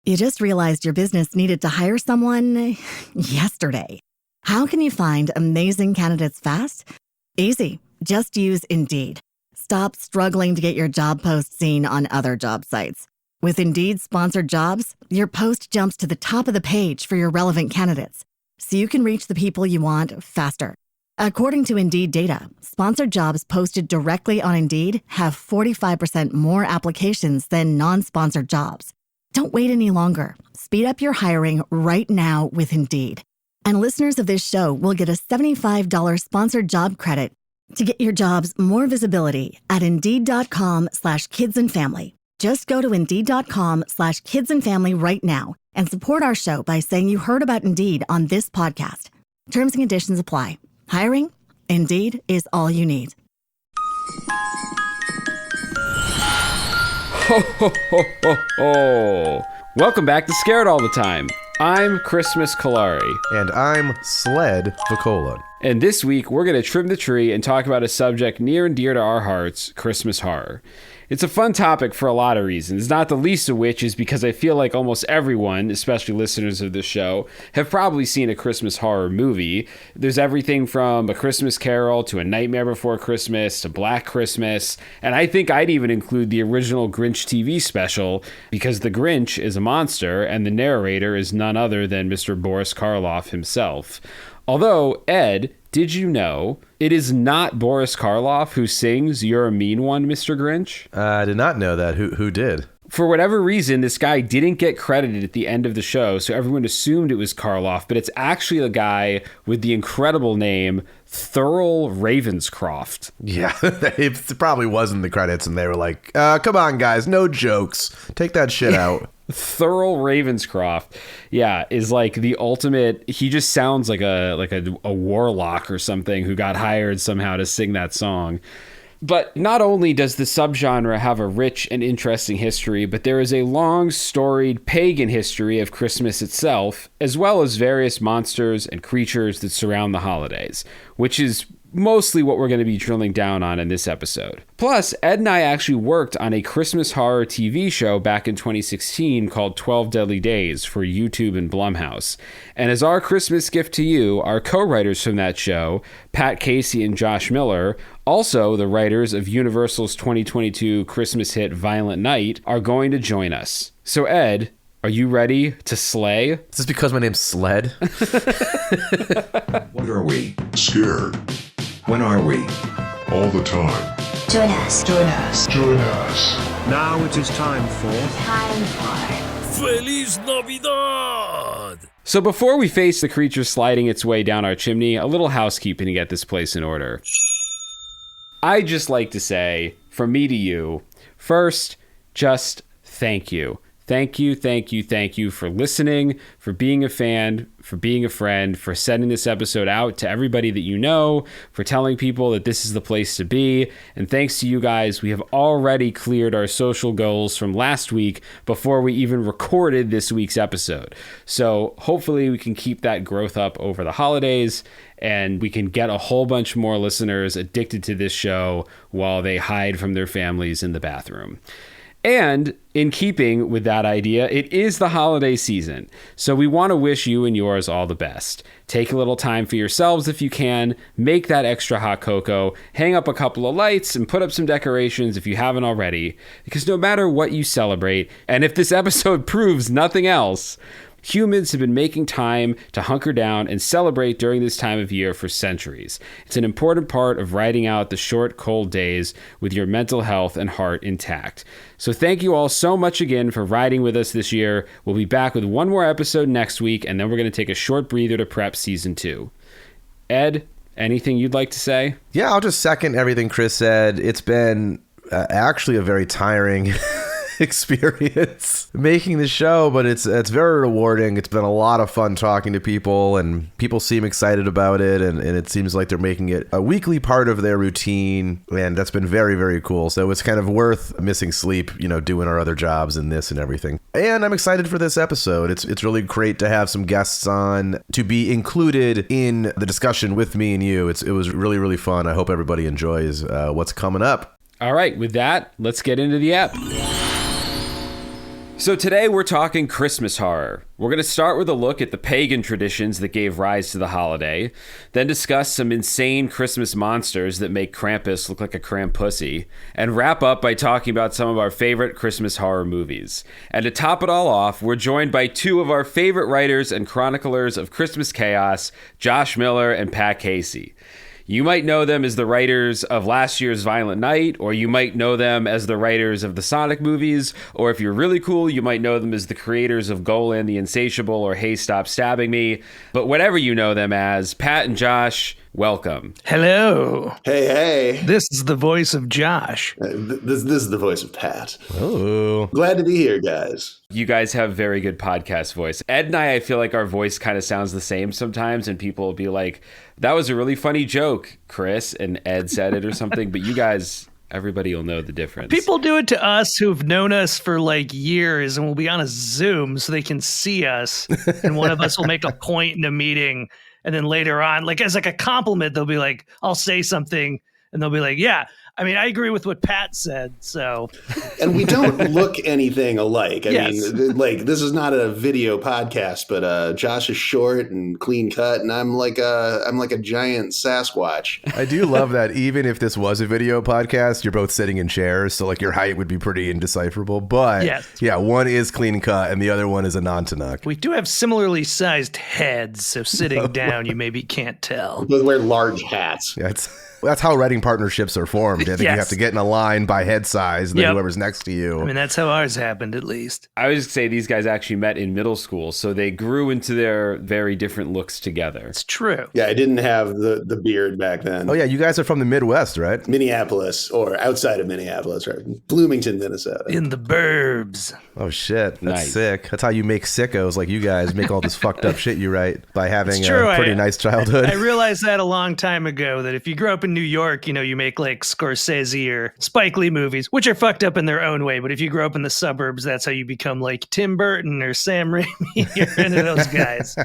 You just realized your business needed to hire someone yesterday. How can you find amazing candidates fast? Easy. Just use Indeed. Stop struggling to get your job post seen on other job sites. With Indeed sponsored jobs, your post jumps to the top of the page for your relevant candidates, so you can reach the people you want faster. According to Indeed data, sponsored jobs posted directly on Indeed have 45% more applications than non-sponsored jobs. Don't wait any longer. Speed up your hiring right now with Indeed. And listeners of this show will get a $75 sponsored job credit to get your jobs more visibility at Indeed.com/kidsandfamily. Just go to Indeed.com/kidsandfamily right now and support our show by saying you heard about Indeed on this podcast. Terms and conditions apply. Hiring? Indeed is all you need. Ho, ho, ho, ho, ho. Welcome back to Scared All the Time. I'm Chris Cullari. And I'm Ed Voccola. And this week, we're going to trim the tree and talk about a subject near and dear to our hearts, Christmas horror. It's a fun topic for a lot of reasons, not the least of which is because I feel like almost everyone, especially listeners of this show, have probably seen a Christmas horror movie. There's everything from A Christmas Carol to A Nightmare Before Christmas to Black Christmas, and I think I'd even include the original Grinch TV special because the Grinch is a monster and the narrator is none other than Mr. Boris Karloff himself. Although, Ed, did you know it is not Boris Karloff who sings You're a Mean One, Mr. Grinch? I did not know that. Who did? For whatever reason, this guy didn't get credited at the end of the show, so everyone assumed it was Karloff, but it's actually a guy with the incredible name Thurl Ravenscroft. Yeah, it probably wasn't the credits, and they were like, come on, guys, no jokes. Take that shit out. Thurl Ravenscroft, yeah, is like the ultimate. He just sounds like a warlock or something who got hired somehow to sing that song. But not only does the subgenre have a rich and interesting history, but there is a long, storied pagan history of Christmas itself, as well as various monsters and creatures that surround the holidays, which is mostly what we're going to be drilling down on in this episode. Plus, Ed and I actually worked on a Christmas horror TV show back in 2016 called 12 Deadly Days for YouTube and Blumhouse. And as our Christmas gift to you, our co-writers from that show, Pat Casey and Josh Miller, also the writers of Universal's 2022 Christmas hit Violent Night, are going to join us. So Ed, are you ready to slay? Is this because my name's Sled? What are we? Scared. When are we? All the time. Join us. Join us. Join us. Now it is time for Feliz Navidad! So before we face the creature sliding its way down our chimney, a little housekeeping to get this place in order. I'd just like to say, from me to you, first, just thank you. Thank you for listening, for being a fan, for being a friend, for sending this episode out to everybody that you know, for telling people that this is the place to be. And thanks to you guys, we have already cleared our social goals from last week before we even recorded this week's episode. So hopefully we can keep that growth up over the holidays and we can get a whole bunch more listeners addicted to this show while they hide from their families in the bathroom. And in keeping with that idea, it is the holiday season, so we want to wish you and yours all the best. Take a little time for yourselves if you can, make that extra hot cocoa, hang up a couple of lights, and put up some decorations if you haven't already, because no matter what you celebrate, and if this episode proves nothing else, humans have been making time to hunker down and celebrate during this time of year for centuries. It's an important part of riding out the short, cold days with your mental health and heart intact. So thank you all so much again for riding with us this year. We'll be back with one more episode next week, and then we're going to take a short breather to prep season 2. Ed, anything you'd like to say? Yeah, I'll just second everything Chris said. It's been actually a very tiring experience making the show, but it's very rewarding. It's been a lot of fun talking to people, and people seem excited about it, and it seems like they're making it a weekly part of their routine, and that's been very, very cool. So it's kind of worth missing sleep, doing our other jobs and this and everything. And I'm excited for this episode. It's really great to have some guests on to be included in the discussion with me and you. It was really, really fun. I hope everybody enjoys what's coming up. All right, with that, let's get into the app. So today we're talking Christmas horror. We're going to start with a look at the pagan traditions that gave rise to the holiday, then discuss some insane Christmas monsters that make Krampus look like a crampussy, and wrap up by talking about some of our favorite Christmas horror movies. And to top it all off, we're joined by two of our favorite writers and chroniclers of Christmas chaos, Josh Miller and Pat Casey. You might know them as the writers of last year's Violent Night, or you might know them as the writers of the Sonic movies, or if you're really cool, you might know them as the creators of Golan the Insatiable or Hey Stop Stabbing Me. But whatever you know them as, Pat and Josh, welcome. Hello. Hey. This is the voice of Josh. This is the voice of Pat. Oh. Glad to be here, guys. You guys have very good podcast voice. Ed and I feel like our voice kind of sounds the same sometimes, and people will be like, that was a really funny joke, Chris, and Ed said it or something, but you guys, everybody will know the difference. People do it to us who've known us for like years, and we'll be on a Zoom so they can see us, and one of us will make a point in a meeting, and then later on, like as like a compliment, they'll be like, I'll say something, and they'll be like, yeah, I mean, I agree with what Pat said, so. And we don't look anything alike. I Yes. mean, like, this is not a video podcast, but Josh is short and clean cut, and I'm like a giant Sasquatch. I do love that even if this was a video podcast, you're both sitting in chairs, so like your height would be pretty indecipherable. But Yes. yeah, one is clean cut and the other one is a non-Tanuk. We do have similarly sized heads, so sitting down, you maybe can't tell. We wear large hats. Yeah, that's how writing partnerships are formed. I think you Yes. have to get in a line by head size, and then Yep. whoever's next to you. I mean, that's how ours happened, at least. I always say these guys actually met in middle school, so they grew into their very different looks together. It's true. Yeah, I didn't have the beard back then. Oh yeah, you guys are from the Midwest, right? Minneapolis, or outside of Minneapolis, right? Bloomington, Minnesota. In the burbs. Oh shit, that's Nice. sick. That's how you make sickos like you guys make all this fucked up shit you write by having It's true. a pretty nice childhood. I realized that a long time ago, that if you grow up in New York, you know, you make like Scorsese or Spike Lee movies, which are fucked up in their own way. But if you grow up in the suburbs, that's how you become like Tim Burton or Sam Raimi or any of those guys.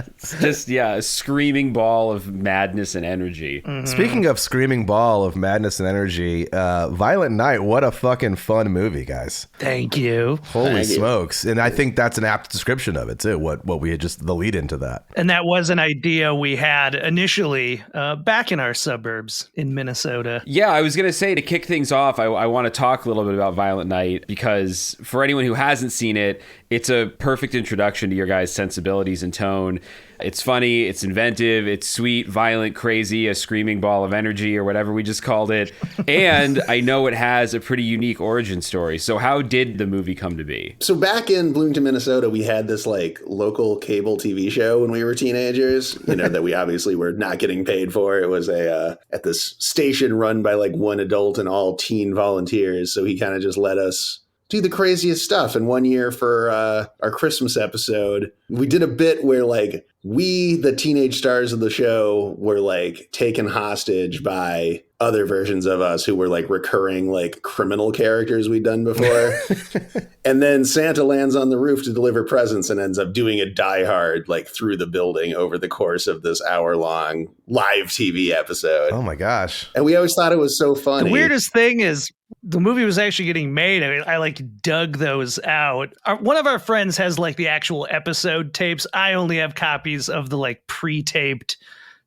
It's just, yeah, a screaming ball of madness and energy. Speaking of screaming ball of madness and energy, Violent Night, what a fucking fun movie, guys. Thank you. Holy Thank you. smokes. And I think that's an apt description of it too, what we had just the lead into that. And that was an idea we had initially back in our suburbs in Minnesota. Yeah, I was going to say, to kick things off, I want to talk a little bit about Violent Night, because for anyone who hasn't seen it, it's a perfect introduction to your guys' sensibilities and tone. It's funny, it's inventive, it's sweet, violent, crazy, a screaming ball of energy, or whatever we just called it. And I know it has a pretty unique origin story. So how did the movie come to be? So back in Bloomington, Minnesota, we had this like local cable TV show when we were teenagers, you know, that we obviously were not getting paid for. It was at this station run by like one adult and all teen volunteers. So he kind of just let us do the craziest stuff. And one year for our Christmas episode, we did a bit where like we, the teenage stars of the show, were like taken hostage by other versions of us who were like recurring like criminal characters we'd done before. And then Santa lands on the roof to deliver presents and ends up doing a Die Hard like through the building over the course of this hour-long live TV episode. Oh my gosh. And we always thought it was so funny. The weirdest thing is the movie was actually getting made. I like dug those out. One of our friends has like the actual episode tapes. I only have copies of the like pre-taped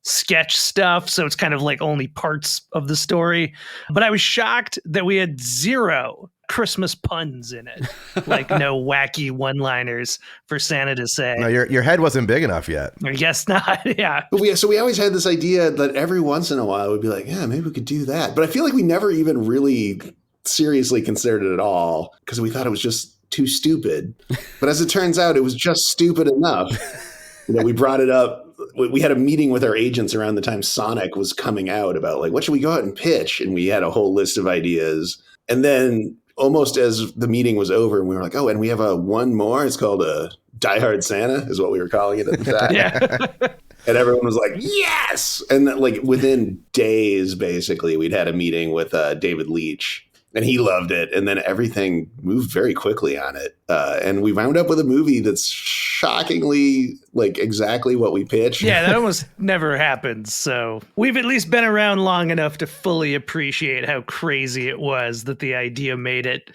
sketch stuff. So it's kind of like only parts of the story. But I was shocked that we had zero Christmas puns in it. Like no wacky one-liners for Santa to say. No, your head wasn't big enough yet. I guess not. Yeah. But we always had this idea that every once in a while we'd be like, yeah, maybe we could do that. But I feel like we never even really seriously considered it at all because we thought it was just too stupid. But as it turns out, it was just stupid enough. You know, we brought it up. We had a meeting with our agents around the time Sonic was coming out about like, what should we go out and pitch? And we had a whole list of ideas. And then almost as the meeting was over, and we were like, oh, and we have one more. It's called a Die Hard Santa is what we were calling it at the time. Yeah. And everyone was like, yes. And that, like within days, basically, we'd had a meeting with David Leitch. And he loved it. And then everything moved very quickly on it. And we wound up with a movie that's shockingly like exactly what we pitched. Yeah, that almost never happens. So we've at least been around long enough to fully appreciate how crazy it was that the idea made it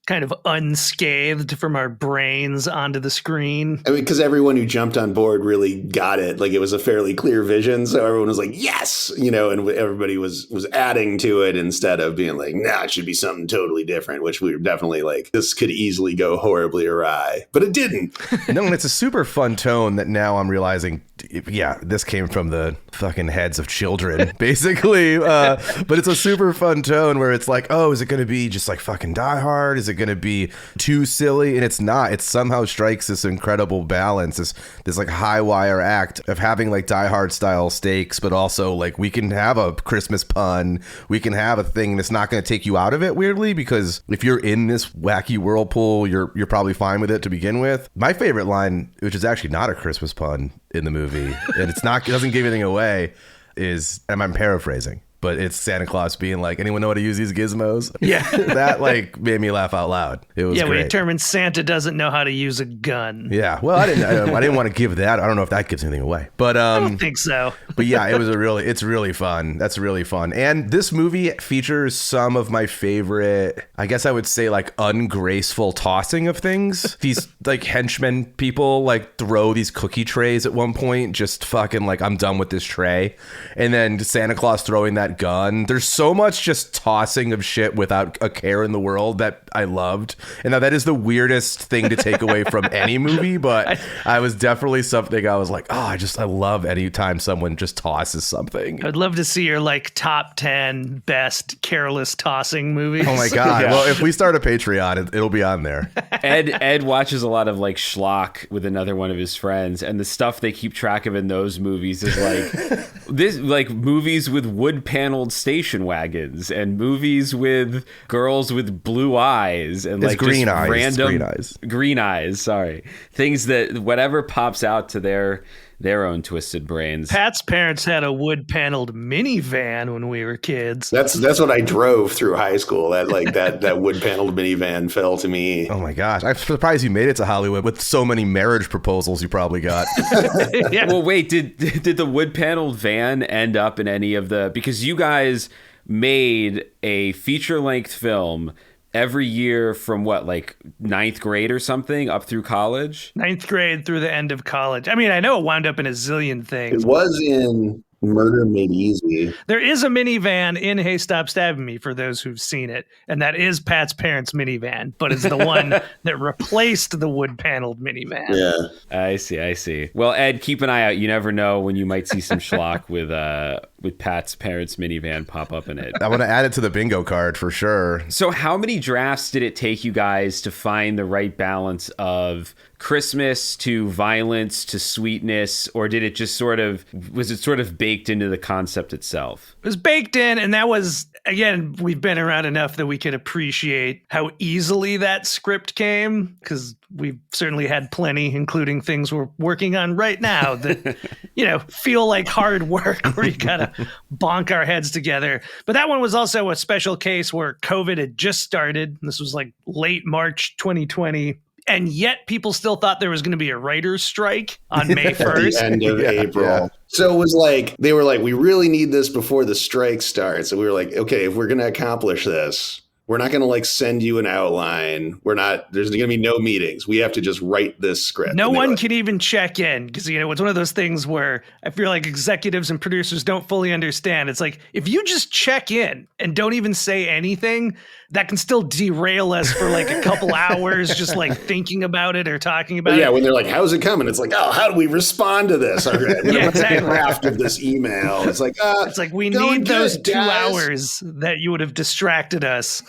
kind of unscathed from our brains onto the screen. I mean, because everyone who jumped on board really got it. Like, it was a fairly clear vision. So everyone was like, yes, and everybody was adding to it instead of being like, nah, it should be something totally different, which we were definitely like, this could easily go horribly awry. But it didn't. No, and it's a super fun tone that now I'm realizing, yeah, this came from the fucking heads of children, basically. But it's a super fun tone where it's like, oh, is it going to be just like fucking Die Hard? Is it going to be too silly? And it's not. It somehow strikes this incredible balance, this like high wire act of having like Die Hard style stakes, but also like we can have a Christmas pun. We can have a thing that's not going to take you out of it weirdly, because if you're in this wacky whirlpool, you're probably fine with it to begin with. My favorite line, which is actually not a Christmas pun in the movie, and it doesn't give anything away, is, and I'm paraphrasing, but it's Santa Claus being like, anyone know how to use these gizmos? Yeah. That like made me laugh out loud. It was great. We determined Santa doesn't know how to use a gun. Yeah. Well, I didn't want to give that. I don't know if that gives anything away, but I don't think so. But yeah, it's really fun. That's really fun. And this movie features some of my favorite, I guess I would say, like ungraceful tossing of things. These like henchmen people like throw these cookie trays at one point, just fucking like, I'm done with this tray. And then Santa Claus throwing that gun. There's so much just tossing of shit without a care in the world that I loved. And now that is the weirdest thing to take away from any movie, but I was definitely something I was like, oh, I love any time someone just tosses something. I'd love to see your like top 10 best careless tossing movies. Oh my God. Yeah. Well, if we start a Patreon, it'll be on there. Ed watches a lot of like schlock with another one of his friends, and the stuff they keep track of in those movies is like movies with wood paneled station wagons and movies with girls with blue eyes and it's like green just eyes. random green eyes. Sorry, things that whatever pops out to their own twisted brains. Pat's parents had a wood paneled minivan when we were kids. That's what I drove through high school. That wood paneled minivan fell to me. Oh my gosh. I'm surprised you made it to Hollywood with so many marriage proposals you probably got. Yeah. Well, wait, did the wood paneled van end up in any of the, because you guys made a feature length film every year from what, like ninth grade or something up through college? Ninth grade through the end of college. I mean, I know it wound up in a zillion things. It was in Murder Made Easy. There is a minivan in Hey Stop Stabbing Me for those who've seen it. And that is Pat's parents' minivan, but it's the one that replaced the wood paneled minivan. Yeah. I see. Well, Ed, keep an eye out. You never know when you might see some schlock with Pat's parents' minivan pop up in it. I want to add it to the bingo card for sure. So how many drafts did it take you guys to find the right balance of Christmas to violence to sweetness, or did it just was it sort of baked into the concept itself? It was baked in, and that was, again, we've been around enough that we could appreciate how easily that script came, because we've certainly had plenty, including things we're working on right now that, feel like hard work where you gotta bonk our heads together. But that one was also a special case where COVID had just started. This was like late March 2020. And yet people still thought there was going to be a writer's strike on May 1st. At the end of April. Yeah. So it was like, they were like, we really need this before the strike starts. And we were like, okay, if we're going to accomplish this, we're not going to like send you an outline. There's going to be no meetings. We have to just write this script. No one can even check in because, it's one of those things where I feel like executives and producers don't fully understand. It's like, if you just check in and don't even say anything, that can still derail us for like a couple hours, just like thinking about it or talking about it. Yeah, when they're like, how's it coming? It's like, oh, how do we respond to this? Exactly. Draft of this email. It's like, we need those 2 hours that you would have distracted us.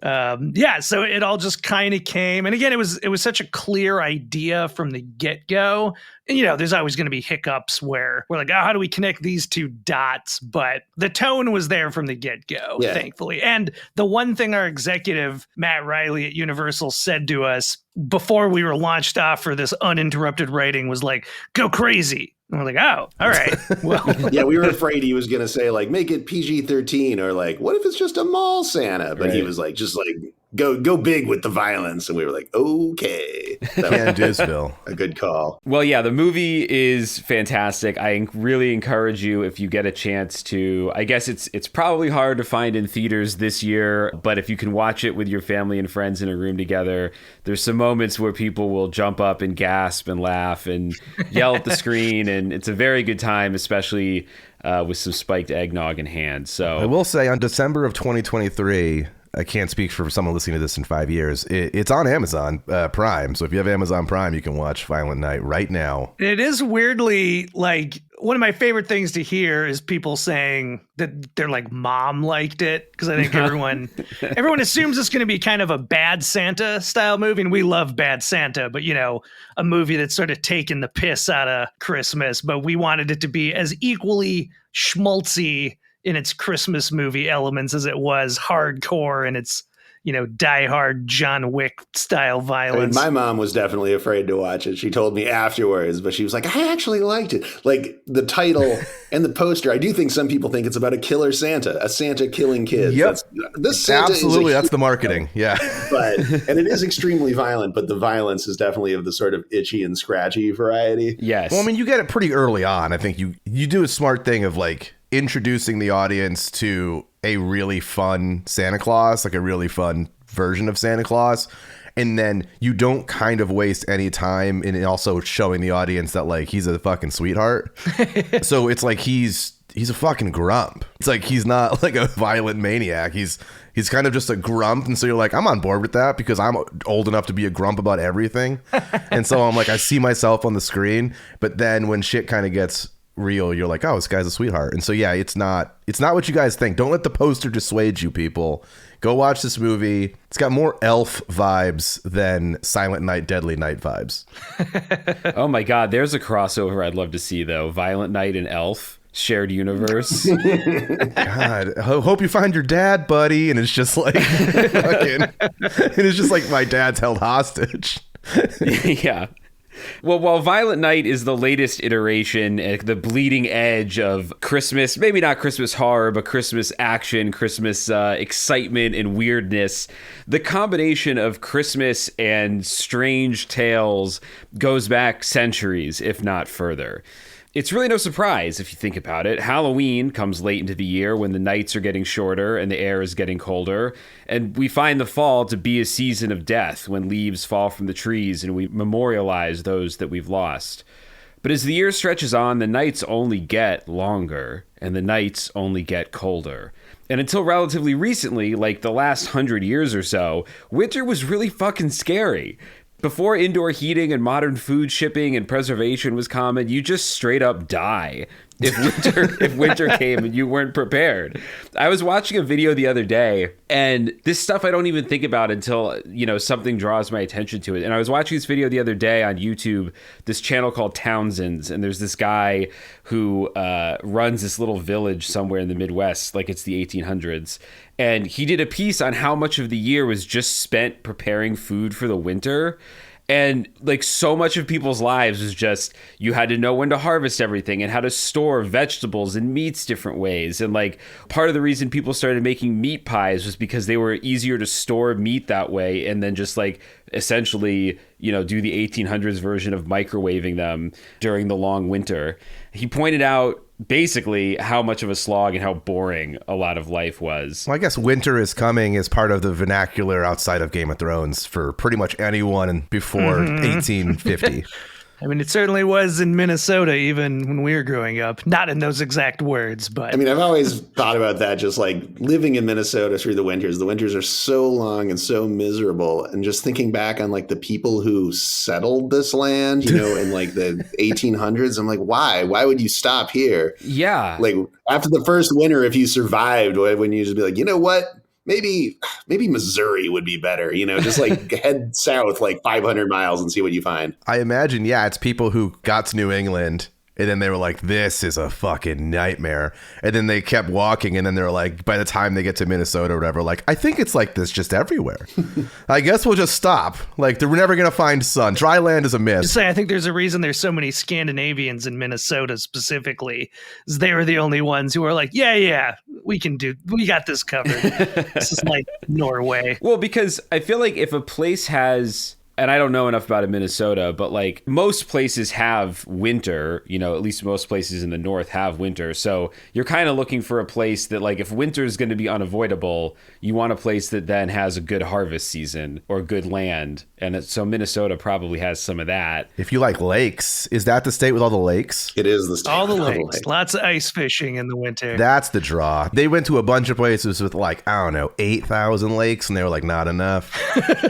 So it all just kind of came. And again, it was such a clear idea from the get-go. And, there's always going to be hiccups where we're like, oh, how do we connect these two dots? But the tone was there from the get-go, thankfully. And the one thing our executive, Matt Riley at Universal, said to us before we were launched off for this uninterrupted writing was like, go crazy. And we're like, oh, all right. Well, yeah, we were afraid he was going to say, like, make it PG-13 or like, what if it's just a mall Santa? But he was like, just like, go big with the violence. And we were like, okay. Can Doosville. A good call. Well, yeah, the movie is fantastic. I really encourage you, if you get a chance to, I guess it's probably hard to find in theaters this year, but if you can watch it with your family and friends in a room together, there's some moments where people will jump up and gasp and laugh and yell at the screen, and it's a very good time, especially with some spiked eggnog in hand. So I will say, on December of 2023, I can't speak for someone listening to this in 5 years. It's on Amazon Prime. So if you have Amazon Prime, you can watch Violent Night right now. It is weirdly like one of my favorite things to hear is people saying that their like mom liked it, because I think everyone assumes it's going to be kind of a Bad Santa style movie, and we love Bad Santa, but you know, a movie that's sort of taken the piss out of Christmas. But we wanted it to be as equally schmaltzy in its Christmas movie elements as it was hardcore in its, you know, diehard John Wick style violence. I mean, my mom was definitely afraid to watch it. She told me afterwards, but she was like, I actually liked it. Like the title and the poster, I do think some people think it's about a killer Santa, a Santa killing kids. Yep. This Santa absolutely, that's the marketing. Yeah. And it is extremely violent, but the violence is definitely of the sort of itchy and scratchy variety. yes. Well, I mean, you get it pretty early on. I think you do a smart thing of like introducing the audience to a really fun Santa Claus, like a really fun version of Santa Claus. And then you don't kind of waste any time in also showing the audience that like he's a fucking sweetheart. So it's like he's a fucking grump. It's like he's not like a violent maniac. He's kind of just a grump. And so you're like, I'm on board with that because I'm old enough to be a grump about everything. And so I'm like, I see myself on the screen. But then when shit kind of gets real, you're like, oh, this guy's a sweetheart. And so yeah, it's not what you guys think. Don't let the poster dissuade you, people. Go watch this movie. It's got more elf vibes than Silent Night, Deadly Night vibes. Oh my God, there's a crossover I'd love to see though. Violent Night and Elf, shared universe. God, hope you find your dad, buddy. And it's just like fucking, and it's just like my dad's held hostage. Yeah. Well, while Violent Night is the latest iteration, the bleeding edge of Christmas, maybe not Christmas horror, but Christmas action, Christmas excitement and weirdness, the combination of Christmas and strange tales goes back centuries, if not further. It's really no surprise if you think about it. Halloween comes late into the year when the nights are getting shorter and the air is getting colder. And we find the fall to be a season of death when leaves fall from the trees and we memorialize those that we've lost. But as the year stretches on, the nights only get longer and the nights only get colder. And until relatively recently, like the last 100 years or so, winter was really fucking scary. Before indoor heating and modern food shipping and preservation was common, you just straight up die if winter came and you weren't prepared. I was watching a video the other day, and this stuff I don't even think about until, you know, something draws my attention to it. And I was watching this video the other day on YouTube, this channel called Townsend's, and there's this guy who runs this little village somewhere in the Midwest, like it's the 1800s. And he did a piece on how much of the year was just spent preparing food for the winter. And like so much of people's lives was just, you had to know when to harvest everything and how to store vegetables and meats different ways. And like part of the reason people started making meat pies was because they were easier to store meat that way. And then just like essentially, you know, do the 1800s version of microwaving them during the long winter. He pointed out basically how much of a slog and how boring a lot of life was. Well, I guess winter is coming as part of the vernacular outside of Game of Thrones for pretty much anyone before 1850. I mean, it certainly was in Minnesota, even when we were growing up. Not in those exact words, but... I mean, I've always thought about that, just like living in Minnesota through the winters. The winters are so long and so miserable. And just thinking back on like the people who settled this land, you know, in like the 1800s, I'm like, why? Why would you stop here? Yeah. Like after the first winter, if you survived, wouldn't you just be like, you know what? Maybe Missouri would be better, you know, just like head south like 500 miles and see what you find. I imagine, yeah, it's people who got to New England And then they were like, this is a fucking nightmare. And then they kept walking. And then they were like, by the time they get to Minnesota or whatever, like, I think it's like this just everywhere. I guess we'll just stop. Like, we're never going to find sun. Dry land is a myth. Just say, I think there's a reason there's so many Scandinavians in Minnesota specifically. Is they were the only ones who were like, yeah, we got this covered. This is like Norway. Well, because I feel like if a place has, and I don't know enough about it in Minnesota, but like most places have winter, you know, at least most places in the north have winter. So you're kind of looking for a place that, like, if winter is going to be unavoidable, you want a place that then has a good harvest season or good land. And so Minnesota probably has some of that. If you like lakes, is that the state with all the lakes? It is the state. All the with lakes. Lots of ice fishing in the winter. That's the draw. They went to a bunch of places with like, I don't know, 8,000 lakes, and they were like, not enough.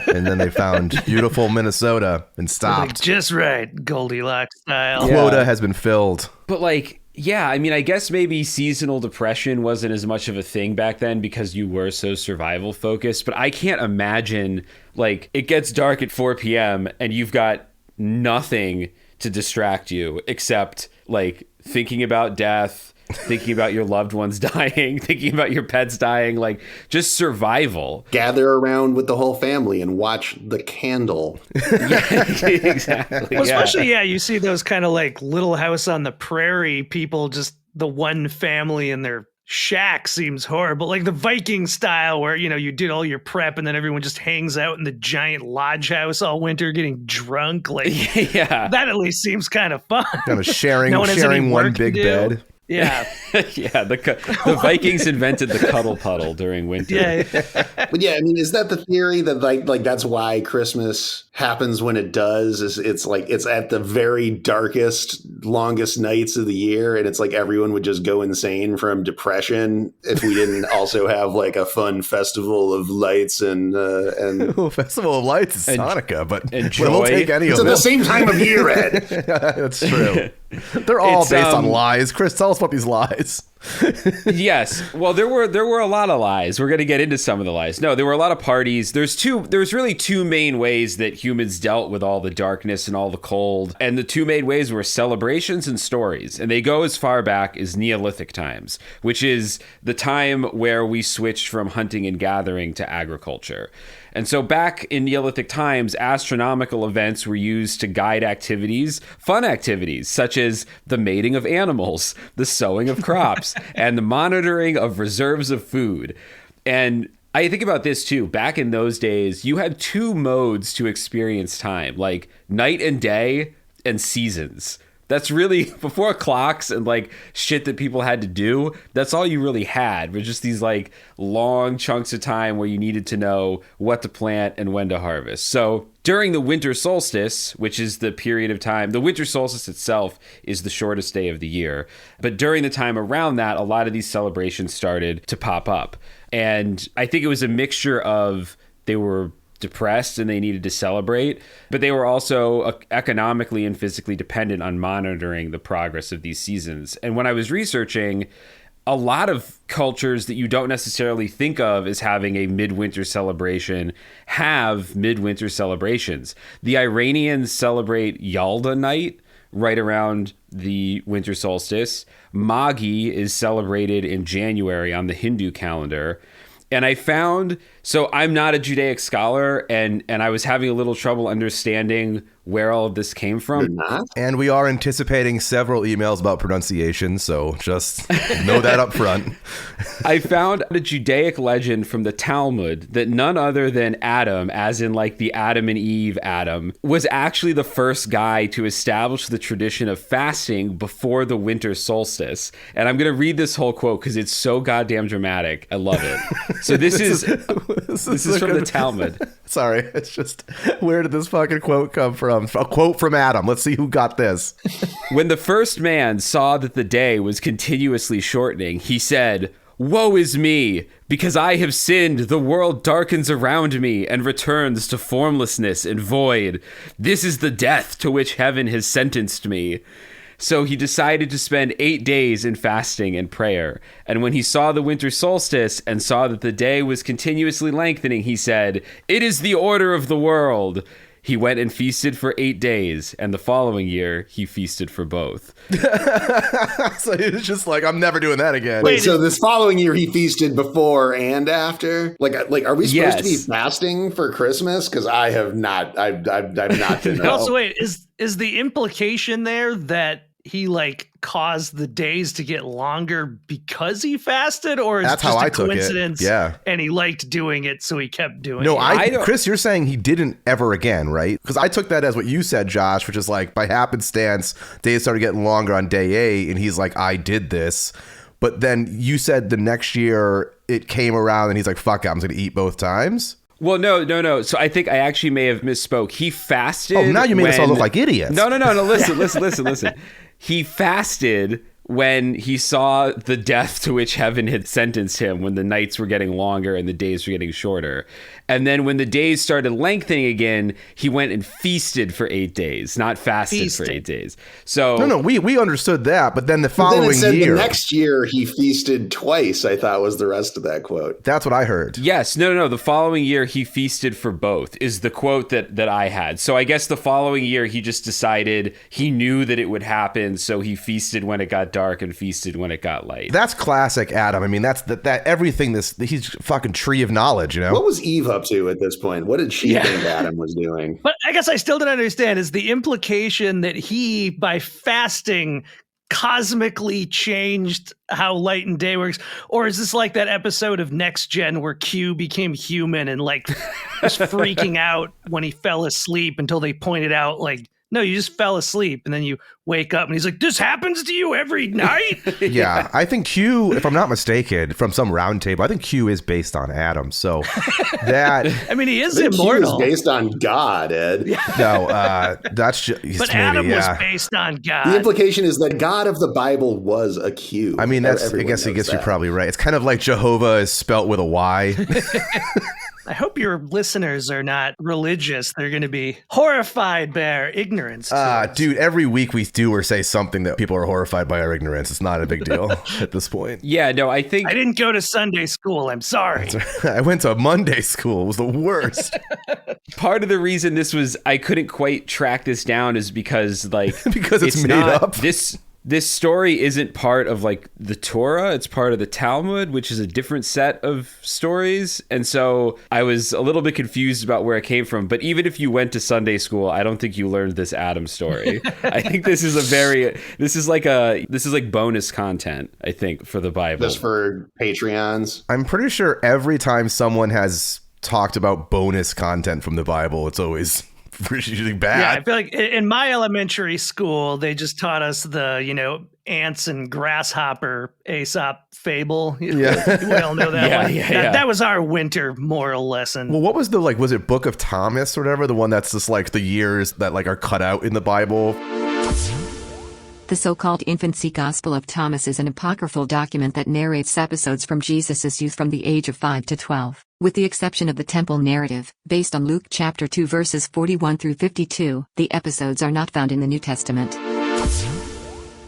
And then they found beautiful Minnesota and stopped. Like, just right, Goldilocks style. Quota has been filled. But like, yeah, I mean, I guess maybe seasonal depression wasn't as much of a thing back then because you were so survival focused. But I can't imagine, like, it gets dark at 4 p.m. and you've got nothing to distract you except like thinking about death, thinking about your loved ones dying, thinking about your pets dying, like just survival. Gather around with the whole family and watch The Candle. Yeah, exactly. Well, especially, you see those kind of like Little House on the Prairie people, just the one family in their shack seems horrible. Like the Viking style where, you know, you did all your prep and then everyone just hangs out in the giant lodge house all winter getting drunk. Like, yeah, that at least seems kind of fun. Kind of sharing, No one has any sharing one work to big do. bed. Yeah. Yeah, the Vikings invented the cuddle puddle during winter. Yeah. But yeah, I mean, is that the theory that like that's why Christmas happens when it does? Is it's like it's at the very darkest, longest nights of the year, and it's like everyone would just go insane from depression if we didn't also have like a fun festival of lights and Festival of Lights is And- Hanukkah, but and we'll joy. take any it's of at the them. same time of year, Ed. That's true. They're all It's, based on lies. Chris, tell us about these lies. Yes. Well, there were a lot of lies. We're going to get into some of the lies. No, there were a lot of parties. There's really two main ways that humans dealt with all the darkness and all the cold. And the two main ways were celebrations and stories. And they go as far back as Neolithic times, which is the time where we switched from hunting and gathering to agriculture. And so back in Neolithic times, astronomical events were used to guide activities, fun activities, such as the mating of animals, the sowing of crops, and the monitoring of reserves of food. And I think about this too. Back in those days, you had two modes to experience time, like night and day and seasons. That's really, before clocks and like shit that people had to do, that's all you really had, were just these like long chunks of time where you needed to know what to plant and when to harvest. So during the winter solstice, which is the period of time, the winter solstice itself is the shortest day of the year. But during the time around that, a lot of these celebrations started to pop up. And I think it was a mixture of they were depressed and they needed to celebrate, but they were also economically and physically dependent on monitoring the progress of these seasons. And when I was researching, a lot of cultures that you don't necessarily think of as having a midwinter celebration have midwinter celebrations. The Iranians celebrate Yalda night right around the winter solstice. Magi is celebrated in January on the Hindu calendar. And I found, so I'm not a Judaic scholar, and I was having a little trouble understanding where all of this came from. You're not? And we are anticipating several emails about pronunciation, so just know that up front. I found a Judaic legend from the Talmud that none other than Adam, as in like the Adam and Eve Adam, was actually the first guy to establish the tradition of fasting before the winter solstice. And I'm going to read this whole quote because it's so goddamn dramatic. I love it. So this is from the Talmud. Sorry, it's just, where did this fucking quote come from? A quote from Adam. Let's see who got this. When the first man saw that the day was continuously shortening, he said, "Woe is me! Because I have sinned, the world darkens around me and returns to formlessness and void. This is the death to which heaven has sentenced me." So he decided to spend 8 days in fasting and prayer. And when he saw the winter solstice and saw that the day was continuously lengthening, he said, "It is the order of the world." he went and feasted for 8 days, and the following year he feasted for both. So he was just like, I'm never doing that again. Wait, so this following year he feasted before and after? Like are we supposed to be fasting for Christmas? Because I've not been. Also, wait, is the implication there that he like caused the days to get longer because he fasted, or is That's it just how I a took it. coincidence? Yeah. And he liked doing it, so he kept doing No, it. Chris, you're saying he didn't ever again, right? Because I took that as what you said, Josh, which is like by happenstance, days started getting longer on day 8, and he's like, I did this. But then you said the next year it came around, and he's like, fuck it, I'm going to eat both times. Well, no. So I think I actually may have misspoke. He fasted. Oh, now you made us all look like idiots. No. Listen. He fasted when he saw the death to which heaven had sentenced him, when the nights were getting longer and the days were getting shorter. And then when the days started lengthening again, he went and feasted for 8 days, not fasted for 8 days. So No, we understood that, but then the following year. The next year he feasted twice, I thought was the rest of that quote. That's what I heard. Yes, no. The following year he feasted for both is the quote that I had. So I guess the following year he just decided he knew that it would happen, so he feasted when it got dark and feasted when it got light. That's classic Adam. I mean, that's that everything. He's fucking tree of knowledge, you know. What was Eve up to at this point? What did she think Adam was doing? But I guess I still don't understand, is the implication that he, by fasting, cosmically changed how light and day works? Or is this like that episode of Next Gen where Q became human and like was freaking out when he fell asleep until they pointed out like, no, you just fell asleep, and then you wake up and he's like, this happens to you every night? Yeah, I think Q, if I'm not mistaken, from some round table, I think Q is based on Adam. So that... I mean, he is immortal. Q is based on God, Ed. No, that's just... But Adam was based on God. The implication is that God of the Bible was a Q. I mean, I guess you're probably right. It's kind of like Jehovah is spelt with a Y. I hope your listeners are not religious. They're going to be horrified by our ignorance. Dude, every week we do or say something that people are horrified by our ignorance. It's not a big deal at this point. Yeah, no, I think... I didn't go to Sunday school. I'm sorry. I went to Monday school. It was the worst. Part of the reason I couldn't quite track this down is because, like... because it's made up. This story isn't part of like the Torah. It's part of the Talmud, which is a different set of stories. And so I was a little bit confused about where it came from. But even if you went to Sunday school, I don't think you learned this Adam story. I think this is like bonus content, I think, for the Bible. Just for Patreons. I'm pretty sure every time someone has talked about bonus content from the Bible, it's always usually bad. Yeah, I feel like in my elementary school, they just taught us the, ants and grasshopper Aesop fable. Yeah. We all know that one. Yeah. That was our winter moral lesson. Well, what was was it Book of Thomas or whatever? The one that's just like the years that like are cut out in the Bible? The so-called infancy Gospel of Thomas is an apocryphal document that narrates episodes from Jesus' youth from the age of 5 to 12. With the exception of the temple narrative, based on Luke chapter 2 verses 41 through 52, the episodes are not found in the New Testament.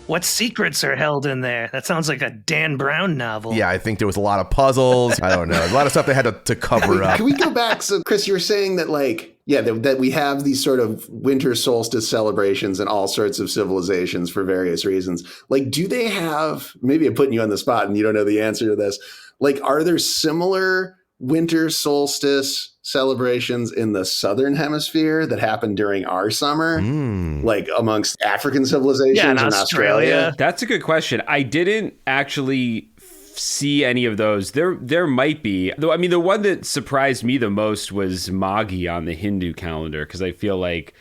What secrets are held in there? That sounds like a Dan Brown novel. Yeah, I think there was a lot of puzzles. I don't know. A lot of stuff they had to cover up. Can we go back? So, Chris, you were saying that that we have these sort of winter solstice celebrations in all sorts of civilizations for various reasons. Like, do they have, maybe I'm putting you on the spot and you don't know the answer to this. Like, are there similar winter solstice celebrations in the southern hemisphere that happen during our summer, like amongst African civilizations in and Australia? That's a good question. I didn't actually see any of those. There might be, though. I mean, the one that surprised me the most was Magi on the Hindu calendar, because I feel like,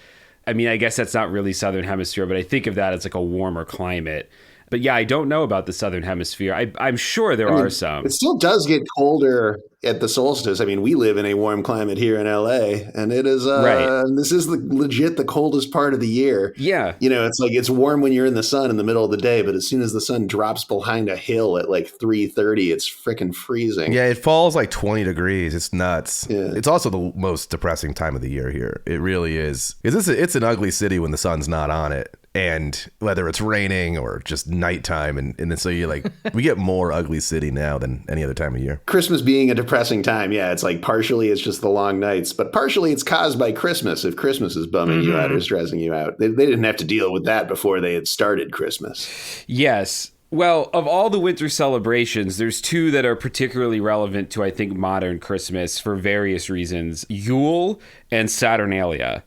I mean, I guess that's not really southern hemisphere, but I think of that as like a warmer climate. But yeah, I don't know about the southern hemisphere. I'm sure there are some. It still does get colder at the solstice. I mean, we live in a warm climate here in LA, and it is right. This is legit the coldest part of the year. Yeah. It's like it's warm when you're in the sun in the middle of the day, but as soon as the sun drops behind a hill at like 3:30, it's freaking freezing. Yeah, it falls like 20 degrees. It's nuts. Yeah. It's also the most depressing time of the year here. It really is. It's an ugly city when the sun's not on it. and whether it's raining or just nighttime. And then so you like, we get more ugly city now than any other time of year. Christmas being a depressing time. Yeah, it's like partially it's just the long nights, but partially it's caused by Christmas. If Christmas is bumming you out or stressing you out, they didn't have to deal with that before they had started Christmas. Yes. Well, of all the winter celebrations, there's two that are particularly relevant to, I think, modern Christmas for various reasons: Yule and Saturnalia.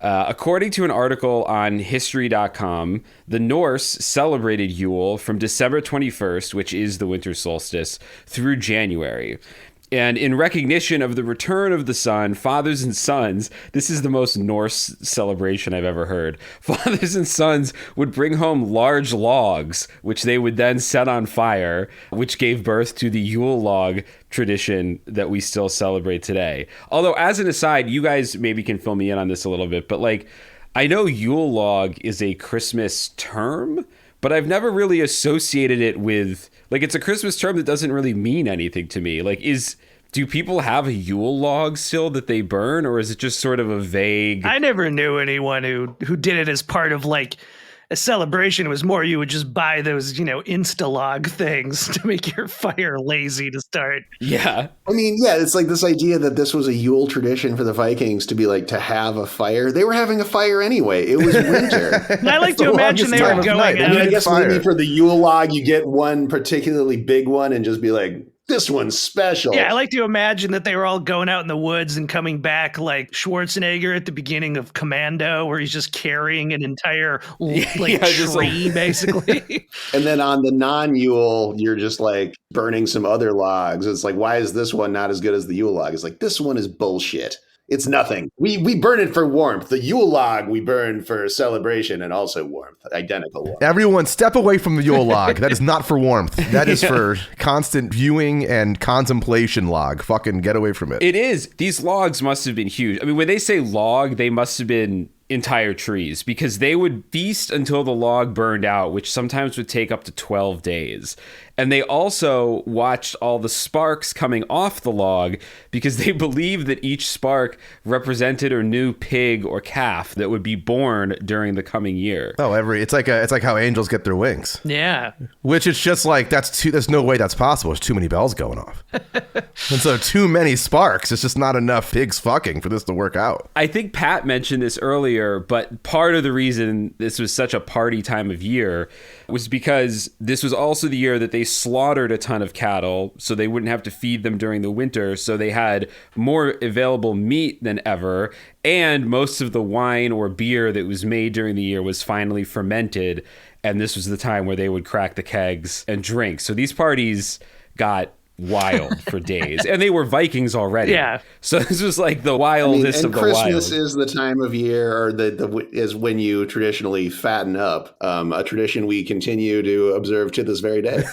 According to an article on History.com, the Norse celebrated Yule from December 21st, which is the winter solstice, through January. And in recognition of the return of the sun, fathers and sons, this is the most Norse celebration I've ever heard. Fathers and sons would bring home large logs, which they would then set on fire, which gave birth to the Yule log tradition that we still celebrate today. Although, as an aside, you guys maybe can fill me in on this a little bit, but like, I know Yule log is a Christmas term, but I've never really associated it with, like, it's a Christmas term that doesn't really mean anything to me. Like, do people have a Yule log still that they burn, or is it just sort of a vague... I never knew anyone who did it as part of, like, a celebration. It was more you would just buy those, Instalog things to make your fire lazy to start. Yeah. I mean, yeah, it's like this idea that this was a Yule tradition for the Vikings to be like, to have a fire. They were having a fire anyway. It was winter. And I like to imagine they were going out. I mean, I guess maybe for the Yule log, you get one particularly big one and just be like, this one's special. Yeah, I like to imagine that they were all going out in the woods and coming back like Schwarzenegger at the beginning of Commando, where he's just carrying an entire tree, basically. And then on the non-Yule, you're just like burning some other logs. It's like, why is this one not as good as the Yule log? It's like, this one is bullshit. It's nothing. We burn it for warmth. The Yule log we burn for celebration and also warmth. Identical warmth. Everyone step away from the Yule log. That is not for warmth. That is for constant viewing and contemplation log. Fucking get away from it. It is. These logs must have been huge. I mean, when they say log, they must have been entire trees, because they would feast until the log burned out, which sometimes would take up to 12 days. And they also watched all the sparks coming off the log, because they believed that each spark represented a new pig or calf that would be born during the coming year. Oh, it's like how angels get their wings. Yeah. Which it's just like, there's no way that's possible. There's too many bells going off. And so too many sparks. It's just not enough pigs fucking for this to work out. I think Pat mentioned this earlier, but part of the reason this was such a party time of year was because this was also the year that they slaughtered a ton of cattle, so they wouldn't have to feed them during the winter, so they had more available meat than ever, and most of the wine or beer that was made during the year was finally fermented, and this was the time where they would crack the kegs and drink. So these parties got wild for days, and they were Vikings already. Yeah. So this was like the wildest of the wild. Christmas is the time of year, or is when you traditionally fatten up. A tradition we continue to observe to this very day.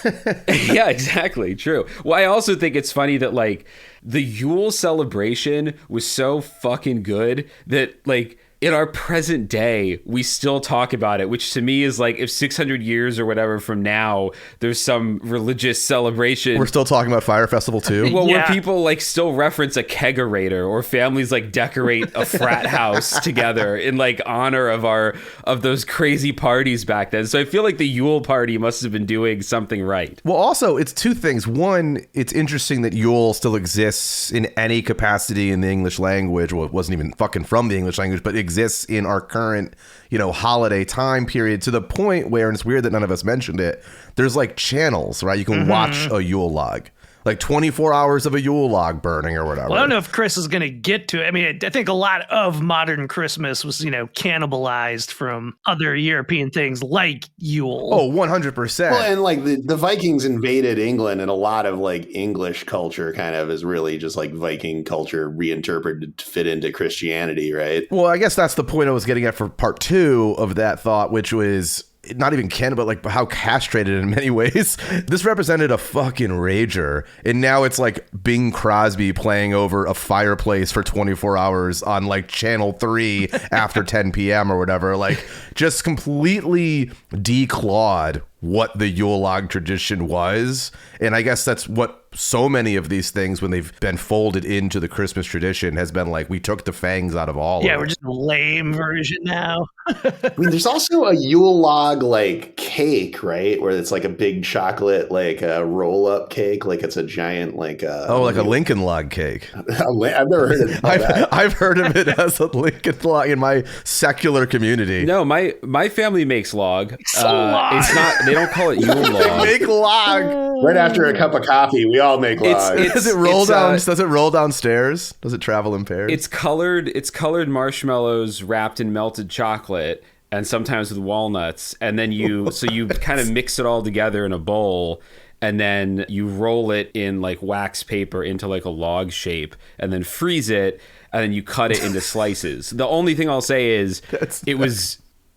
Yeah, exactly. True. Well, I also think it's funny that like the Yule celebration was so fucking good that like in our present day, we still talk about it, which to me is like if 600 years or whatever from now, there's some religious celebration. We're still talking about Fire Festival too? Well, where people like still reference a kegerator, or families like decorate a frat house together in like honor of those crazy parties back then. So I feel like the Yule party must have been doing something right. Well, also, it's two things. One, it's interesting that Yule still exists in any capacity in the English language. Well, it wasn't even fucking from the English language, but exists in our current, holiday time period, to the point where, and it's weird that none of us mentioned it, there's like channels, right? You can watch a Yule log. Like 24 hours of a Yule log burning or whatever. Well, I don't know if Chris is going to get to it. I mean, I think a lot of modern Christmas was, cannibalized from other European things like Yule. Oh, 100%. Well, and like the Vikings invaded England, and a lot of like English culture kind of is really just like Viking culture reinterpreted to fit into Christianity, right? Well, I guess that's the point I was getting at for part 2 of that thought, which was not even cannibal, but like how castrated in many ways. This represented a fucking rager, and now it's like Bing Crosby playing over a fireplace for 24 hours on like channel 3 after 10 p.m. or whatever, like just completely declawed what the Yule log tradition was. And I guess that's what so many of these things, when they've been folded into the Christmas tradition, has been like, we took the fangs out of all of it. We're just a lame version now. I mean, there's also a Yule log like cake, right? Where it's like a big chocolate, like a roll up cake. Like it's a giant, like a Lincoln log cake. I've never heard of that. I've heard of it as a Lincoln log in my secular community. No, my family makes log. It's log. It's not. They don't call it Yule log. Make log. Right after a cup of coffee, we all make log. Does it roll down? Does it roll downstairs? Does it travel in pairs? It's colored marshmallows wrapped in melted chocolate, and sometimes with walnuts. And then you kind of mix it all together in a bowl, and then you roll it in like wax paper into like a log shape, and then freeze it, and then you cut it into slices. The only thing I'll say is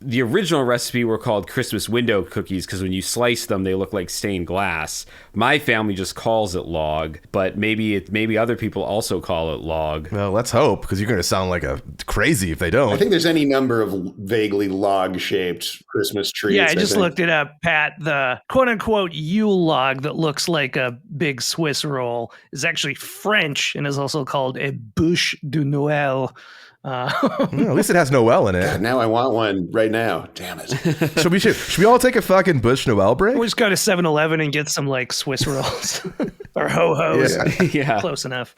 the original recipe were called Christmas window cookies because when you slice them, they look like stained glass. My family just calls it log, but maybe other people also call it log. Well, let's hope, because you're going to sound like a crazy if they don't. I think there's any number of vaguely log-shaped Christmas trees. Yeah, I just looked it up, Pat. The quote-unquote Yule log that looks like a big Swiss roll is actually French and is also called a bûche de Noël. At least it has Noel in it. God, now I want one right now. Damn it. Should we all take a fucking Bush Noel break? We'll just go to 7-Eleven and get some like Swiss rolls or ho-hos. Yeah. Close enough.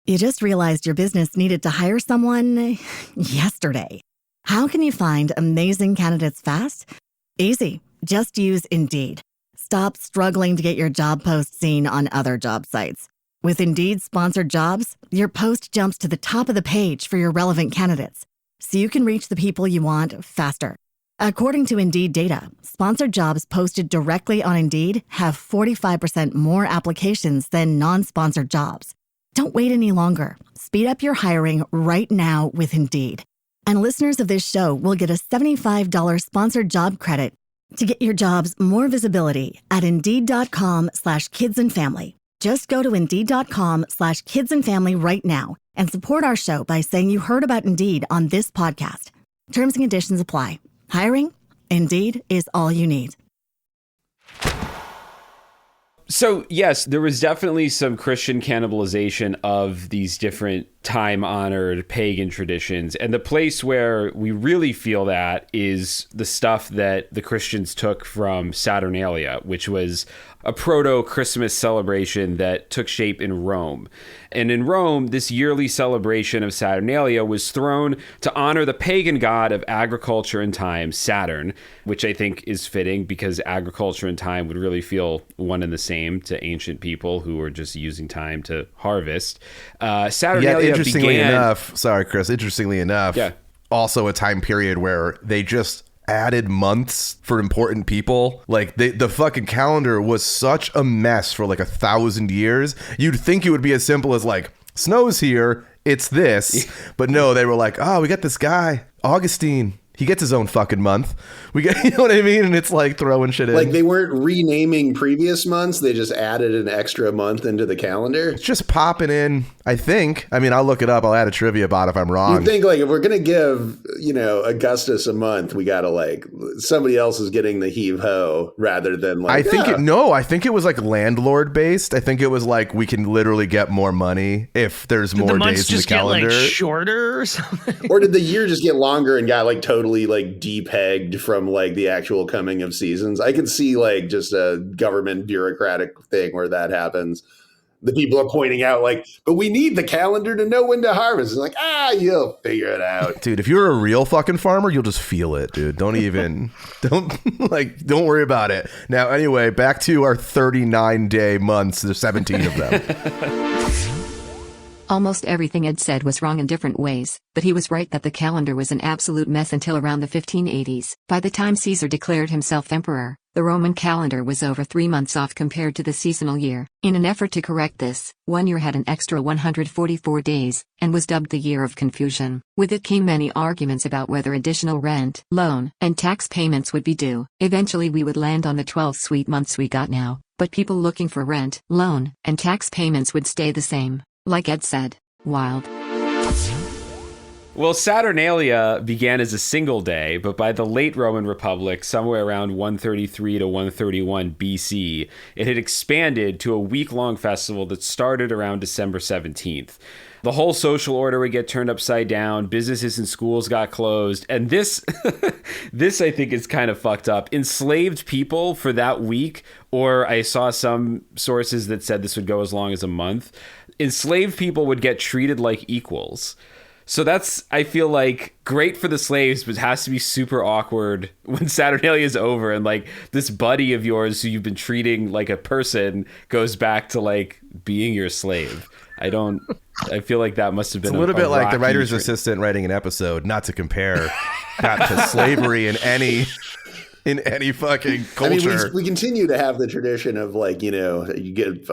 You just realized your business needed to hire someone yesterday. How can you find amazing candidates fast? Easy. Just use Indeed. Stop struggling to get your job post seen on other job sites. With Indeed sponsored jobs, your post jumps to the top of the page for your relevant candidates, so you can reach the people you want faster. According to Indeed data, sponsored jobs posted directly on Indeed have 45% more applications than non-sponsored jobs. Don't wait any longer. Speed up your hiring right now with Indeed. And listeners of this show will get a $75 sponsored job credit to get your jobs more visibility at Indeed.com/kidsandfamily. Just go to Indeed.com/kidsandfamily right now and support our show by saying you heard about Indeed on this podcast. Terms and conditions apply. Hiring? Indeed is all you need. So, yes, there was definitely some Christian cannibalization of these different time-honored pagan traditions. And the place where we really feel that is the stuff that the Christians took from Saturnalia, which was a proto-Christmas celebration that took shape in Rome. And in Rome, this yearly celebration of Saturnalia was thrown to honor the pagan god of agriculture and time, Saturn, which I think is fitting because agriculture and time would really feel one and the same to ancient people who were just using time to harvest. Saturnalia interestingly enough, also a time period where they just added months for important people. Like the fucking calendar was such a mess for like 1,000 years. You'd think it would be as simple as like, snow's here, it's this. But no, they were like, oh, we got this guy, Augustine. He gets his own fucking month. We get, you know what I mean? And it's like throwing shit in. Like they weren't renaming previous months. They just added an extra month into the calendar. It's just popping in, I think. I mean, I'll look it up. I'll add a trivia about if I'm wrong. You think like if we're going to give, Augustus a month, we got to like somebody else is getting the heave ho rather than like. I think it was like landlord based. I think it was like we can literally get more money if there's more days in the calendar. Get, like, shorter or something? Or did the year just get longer and got like totally like depegged from like the actual coming of seasons? I could see like just a government bureaucratic thing where that happens. The people are pointing out like, but we need the calendar to know when to harvest. It's like, you'll figure it out. Dude, if you're a real fucking farmer, you'll just feel it, dude. Don't worry about it. Now, anyway, back to our 39-day months. There's 17 of them. Almost everything Ed said was wrong in different ways, but he was right that the calendar was an absolute mess until around the 1580s. By the time Caesar declared himself emperor, the Roman calendar was over 3 months off compared to the seasonal year. In an effort to correct this, one year had an extra 144 days, and was dubbed the Year of Confusion. With it came many arguments about whether additional rent, loan, and tax payments would be due. Eventually we would land on the 12 sweet months we got now, but people looking for rent, loan, and tax payments would stay the same. Like Ed said, wild. Well, Saturnalia began as a single day, but by the late Roman Republic, somewhere around 133 to 131 BC, it had expanded to a week-long festival that started around December 17th. The whole social order would get turned upside down, businesses and schools got closed, and this I think is kind of fucked up. Enslaved people for that week, or I saw some sources that said this would go as long as a month, enslaved people would get treated like equals. So that's, I feel like, great for the slaves, but has to be super awkward when Saturnalia is over and like this buddy of yours who you've been treating like a person goes back to like being your slave. I feel like that must have been a little bit like the writer's dream. Assistant writing an episode, not to compare that to slavery in any fucking culture. I mean, we continue to have the tradition of like, you give,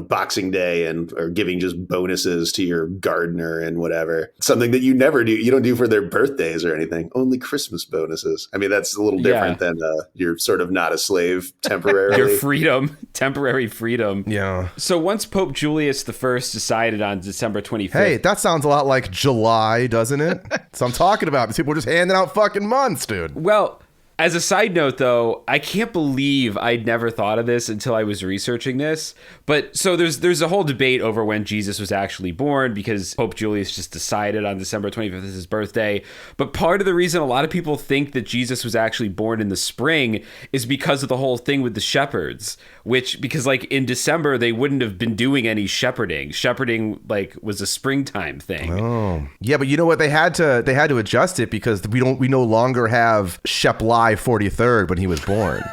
Boxing Day or giving just bonuses to your gardener and whatever. Something that you never do. You don't do for their birthdays or anything. Only Christmas bonuses. I mean, that's a little different than you're sort of not a slave temporarily. Your freedom, temporary freedom. Yeah. So once Pope Julius I decided on December 25th. Hey, that sounds a lot like July, doesn't it? So I'm talking about. These people are just handing out fucking months, dude. Well, as a side note, though, I can't believe I'd never thought of this until I was researching this. But so there's a whole debate over when Jesus was actually born because Pope Julius just decided on December 25th is his birthday. But part of the reason a lot of people think that Jesus was actually born in the spring is because of the whole thing with the shepherds, because like in December, they wouldn't have been doing any shepherding. Shepherding like was a springtime thing. Oh, yeah. But you know what? They had to adjust it because we no longer have July 43rd when he was born.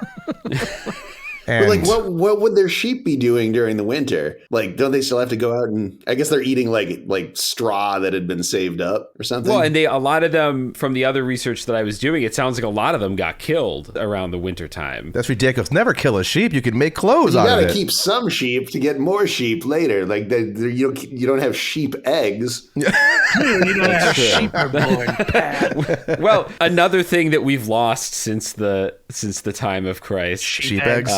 But like, what would their sheep be doing during the winter? Like, don't they still have to go out and? I guess they're eating like straw that had been saved up or something. Well, and a lot of them, from the other research that I was doing, it sounds like a lot of them got killed around the winter time. That's ridiculous. Never kill a sheep. You can make clothes out of it. You got to keep some sheep to get more sheep later. Like you don't have sheep eggs. You don't have sheep are born bad. Well, another thing that we've lost since the time of Christ, sheep eggs.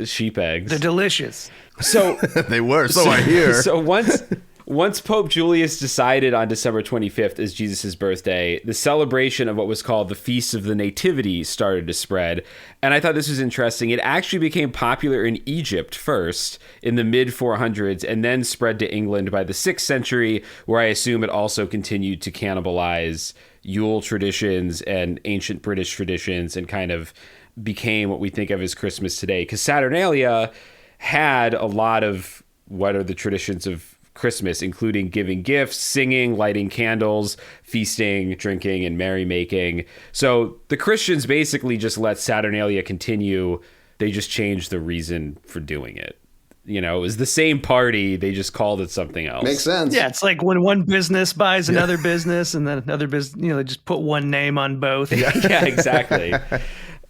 Sheep eggs. They're delicious. So they were. So I hear. So once Pope Julius decided on December 25th as Jesus' birthday, the celebration of what was called the Feast of the Nativity started to spread. And I thought this was interesting. It actually became popular in Egypt first in the mid 400s and then spread to England by the 6th century, where I assume it also continued to cannibalize Yule traditions and ancient British traditions and kind of became what we think of as Christmas today. Because Saturnalia had a lot of what are the traditions of Christmas, including giving gifts, singing, lighting candles, feasting, drinking, and merrymaking. So the Christians basically just let Saturnalia continue. They just changed the reason for doing it. It was the same party. They just called it something else. Makes sense. Yeah, it's like when one business buys another business and then another business, they just put one name on both. Yeah, exactly.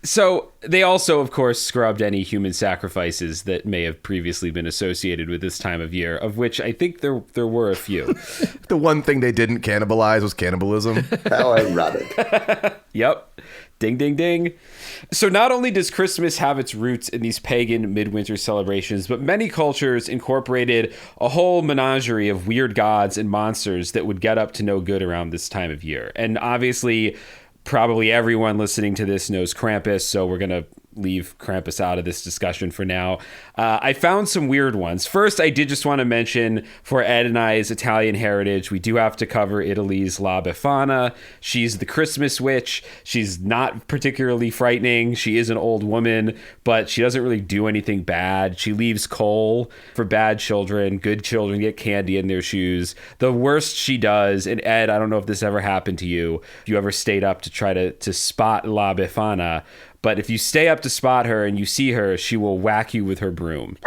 So they also, of course, scrubbed any human sacrifices that may have previously been associated with this time of year, of which I think there were a few. The one thing they didn't cannibalize was cannibalism. How ironic. Yep. Ding, ding, ding. So not only does Christmas have its roots in these pagan midwinter celebrations, but many cultures incorporated a whole menagerie of weird gods and monsters that would get up to no good around this time of year. And obviously, probably everyone listening to this knows Krampus, so we're going to leave Krampus out of this discussion for now. I found some weird ones. First, I did just want to mention, for Ed and I's Italian heritage, we do have to cover Italy's La Befana. She's the Christmas witch. She's not particularly frightening. She is an old woman, but she doesn't really do anything bad. She leaves coal for bad children. Good children get candy in their shoes. The worst she does, and Ed, I don't know if this ever happened to you, if you ever stayed up to try to spot La Befana, but if you stay up to spot her and you see her, she will whack you with her broom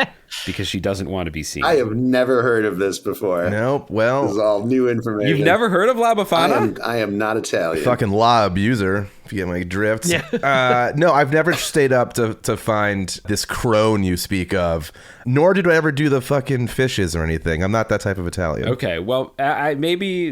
because she doesn't want to be seen. I have never heard of this before. Nope. Well, this is all new information. You've never heard of La Befana? I am not Italian. Fucking law abuser, if you get my drift. Yeah. No, I've never stayed up to find this crone you speak of, nor did I ever do the fucking fishes or anything. I'm not that type of Italian. Okay, well, maybe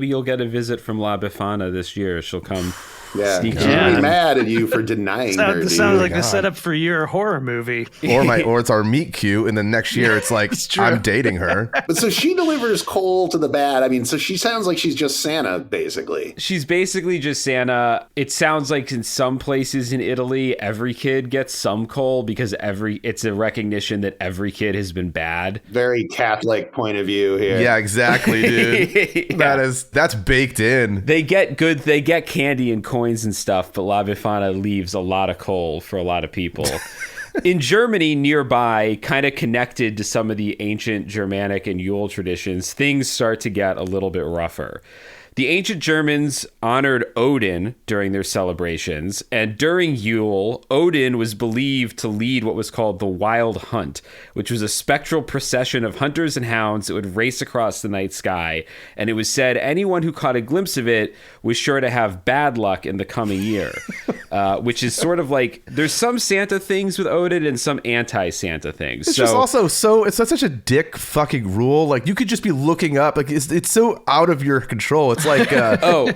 you'll get a visit from La Befana this year. She'll come Yeah, Sneaky she's man. really mad at you for denying her. This dude. sounds like the setup for your horror movie. Or it's our meet cute, and then next year it's like I'm dating her. But so she delivers coal to the bad. I mean, so she sounds like she's just Santa, basically. She's basically just Santa. It sounds like in some places in Italy, every kid gets some coal because it's a recognition that every kid has been bad. Very Catholic point of view here. Yeah, exactly, dude. Yeah. That's baked in. They get candy and coins and stuff, but La Befana leaves a lot of coal for a lot of people. In Germany, nearby, kind of connected to some of the ancient Germanic and Yule traditions, things start to get a little bit rougher. The ancient Germans honored Odin during their celebrations, and during Yule, Odin was believed to lead what was called the Wild Hunt, which was a spectral procession of hunters and hounds that would race across the night sky, and it was said anyone who caught a glimpse of it was sure to have bad luck in the coming year, which is sort of like, there's some Santa things with Odin and some anti-Santa things. It's just also it's such a dick fucking rule. Like, you could just be looking up. Like, it's so out of your control. It's like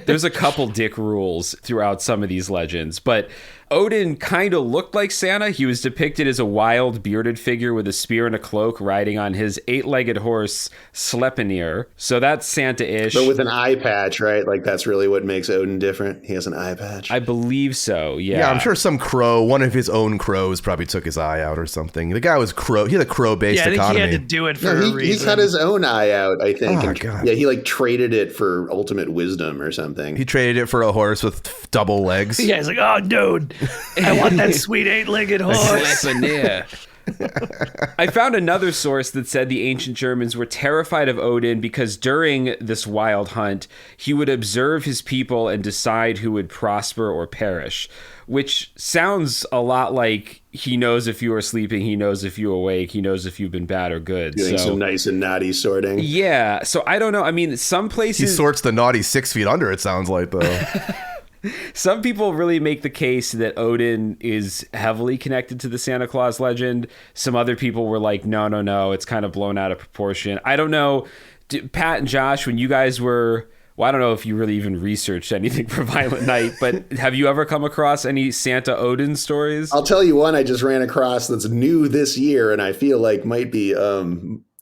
there's a couple dick rules throughout some of these legends, but Odin kind of looked like Santa. He was depicted as a wild bearded figure with a spear and a cloak riding on his 8-legged horse Sleipnir. So that's Santa-ish. But with an eye patch, right? Like, that's really what makes Odin different. He has an eye patch. I believe so, yeah. Yeah, I'm sure some crow, one of his own crows probably took his eye out or something. The guy was crow. He had a crow-based economy. I think he had to do it for a reason. He's had his own eye out, I think. Oh, God. Yeah, he like traded it for ultimate wisdom or something. He traded it for a horse with double legs. Yeah, he's like, oh, dude, I want that sweet 8-legged horse. I found another source that said the ancient Germans were terrified of Odin because during this wild hunt, he would observe his people and decide who would prosper or perish, which sounds a lot like he knows if you are sleeping, he knows if you're awake, he knows if you've been bad or good. Doing some nice and naughty sorting. Yeah, so I don't know. I mean, some places... He sorts the naughty 6 feet under, it sounds like, though. Some people really make the case that Odin is heavily connected to the Santa Claus legend. Some other people were like, no, it's kind of blown out of proportion. I don't know. Pat and Josh, when you guys were... Well, I don't know if you really even researched anything for Violent Night, but have you ever come across any Santa Odin stories? I'll tell you one I just ran across that's new this year, and I feel like might be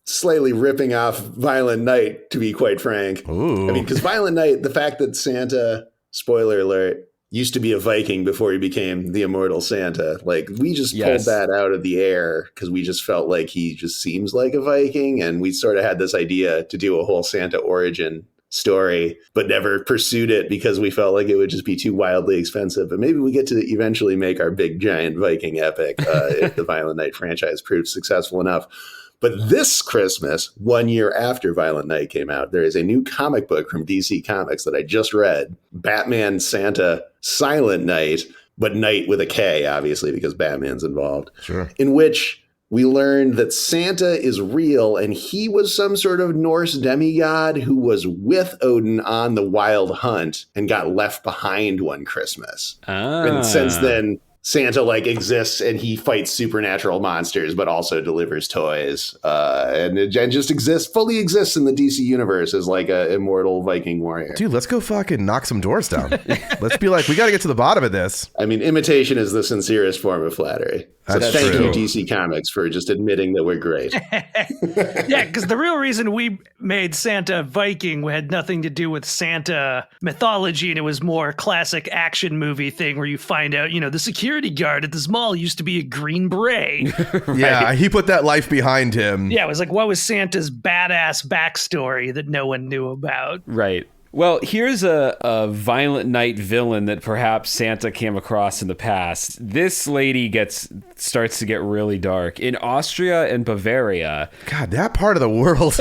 slightly ripping off Violent Night, to be quite frank. Ooh. I mean, because Violent Night, the fact that Santa... Spoiler alert, used to be a Viking before he became the immortal Santa. Like, we just pulled that out of the air because we just felt like he just seems like a Viking. And we sort of had this idea to do a whole Santa origin story, but never pursued it because we felt like it would just be too wildly expensive. But maybe we get to eventually make our big giant Viking epic if the Violent Night franchise proves successful enough. But this Christmas, 1 year after Violent Night came out, there is a new comic book from DC Comics that I just read, Batman Santa Silent Night, but night with a K, obviously, because Batman's involved. Sure. In which we learned that Santa is real, and he was some sort of Norse demigod who was with Odin on the Wild Hunt and got left behind one Christmas. And since then... Santa exists and he fights supernatural monsters, but also delivers toys, and just fully exists in the DC universe as like a immortal Viking warrior. Dude, let's go fucking knock some doors down. Let's be like, we got to get to the bottom of this. I mean, imitation is the sincerest form of flattery. So thank you, DC Comics, for just admitting that we're great. Yeah, because the real reason we made Santa Viking had nothing to do with Santa mythology, and it was more classic action movie thing where you find out, the security guard at this mall used to be a Green Beret. Right. Yeah, he put that life behind him. Yeah, it was like, what was Santa's badass backstory that no one knew about? Right. Well, here's a Violent Night villain that perhaps Santa came across in the past. This lady starts to get really dark. In Austria and Bavaria... God, that part of the world,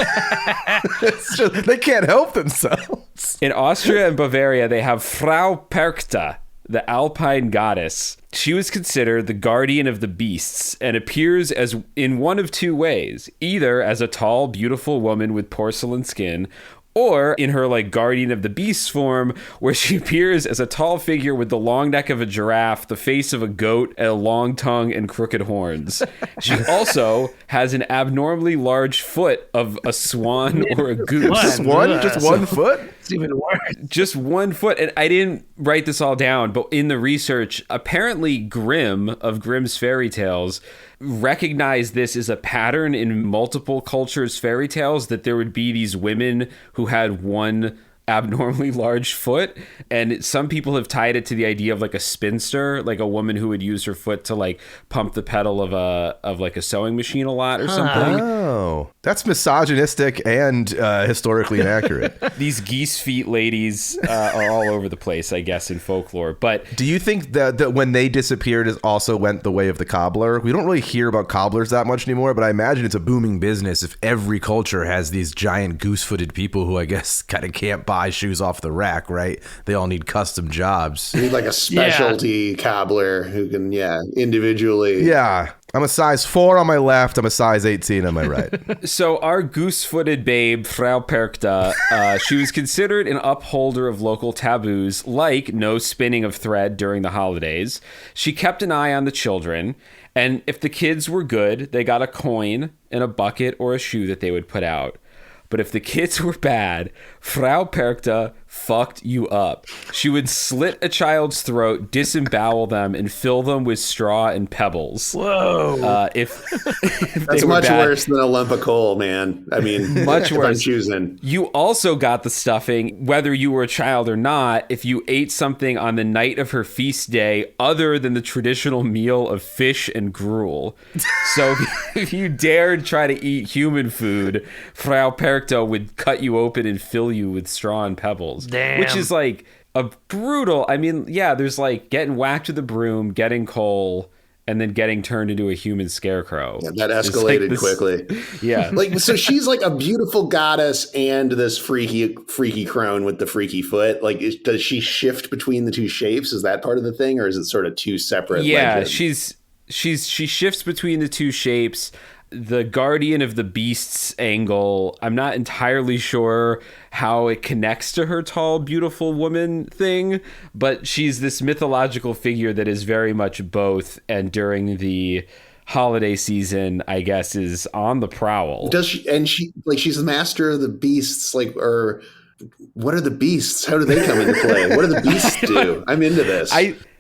they can't help themselves. In Austria and Bavaria, they have Frau Perkta, the Alpine goddess. She was considered the guardian of the beasts and appears as in one of two ways, either as a tall, beautiful woman with porcelain skin, Or in her like Guardian of the Beasts form, where she appears as a tall figure with the long neck of a giraffe, the face of a goat, a long tongue, and crooked horns. She also has an abnormally large foot of a swan or a goose. Just one foot? It's even worse. Just 1 foot. And I didn't write this all down, but in the research, apparently Grimm of Grimm's Fairy Tales recognized this as a pattern in multiple cultures' fairy tales, that there would be these women who had one abnormally large foot, and some people have tied it to the idea of like a spinster, like a woman who would use her foot to like pump the pedal of like a sewing machine a lot or something. Oh, that's misogynistic and historically inaccurate. These geese feet ladies are all over the place, I guess, in folklore. But do you think that when they disappeared, it also went the way of the cobbler? We don't really hear about cobblers that much anymore, but I imagine it's a booming business if every culture has these giant goose-footed people who I guess kind of can't buy shoes off the rack, right? They all need custom jobs. You need like a specialty cobbler who can, individually. Yeah. I'm a size 4 on my left. I'm a size 18 on my right. So our goose-footed babe, Frau Perkta, she was considered an upholder of local taboos, like no spinning of thread during the holidays. She kept an eye on the children, and if the kids were good, they got a coin and a bucket or a shoe that they would put out. But if the kids were bad, Frau Perkta fucked you up. She would slit a child's throat, disembowel them, and fill them with straw and pebbles. Whoa. If That's much worse than a lump of coal, man. I mean, much worse. I'm choosing. You also got the stuffing, whether you were a child or not, if you ate something on the night of her feast day other than the traditional meal of fish and gruel. So if you dared try to eat human food, Frau Perkta would cut you open and fill you with straw and pebbles. Damn. Which is like a brutal, I mean, yeah, there's like getting whacked with a broom, getting coal, and then getting turned into a human scarecrow. Yeah, that escalated quickly. Yeah. Like, so she's like a beautiful goddess and this freaky crone with the freaky foot. Like, does she shift between the two shapes? Is that part of the thing? Or is it sort of two separate? Yeah, she shifts between the two shapes. The Guardian of the Beasts angle, I'm not entirely sure how it connects to her tall, beautiful woman thing, but she's this mythological figure that is very much both, and during the holiday season, I guess, is on the prowl. Does she? And she's the master of the beasts, like, or what are the beasts? How do they come into play? What do the beasts do? I'm into this.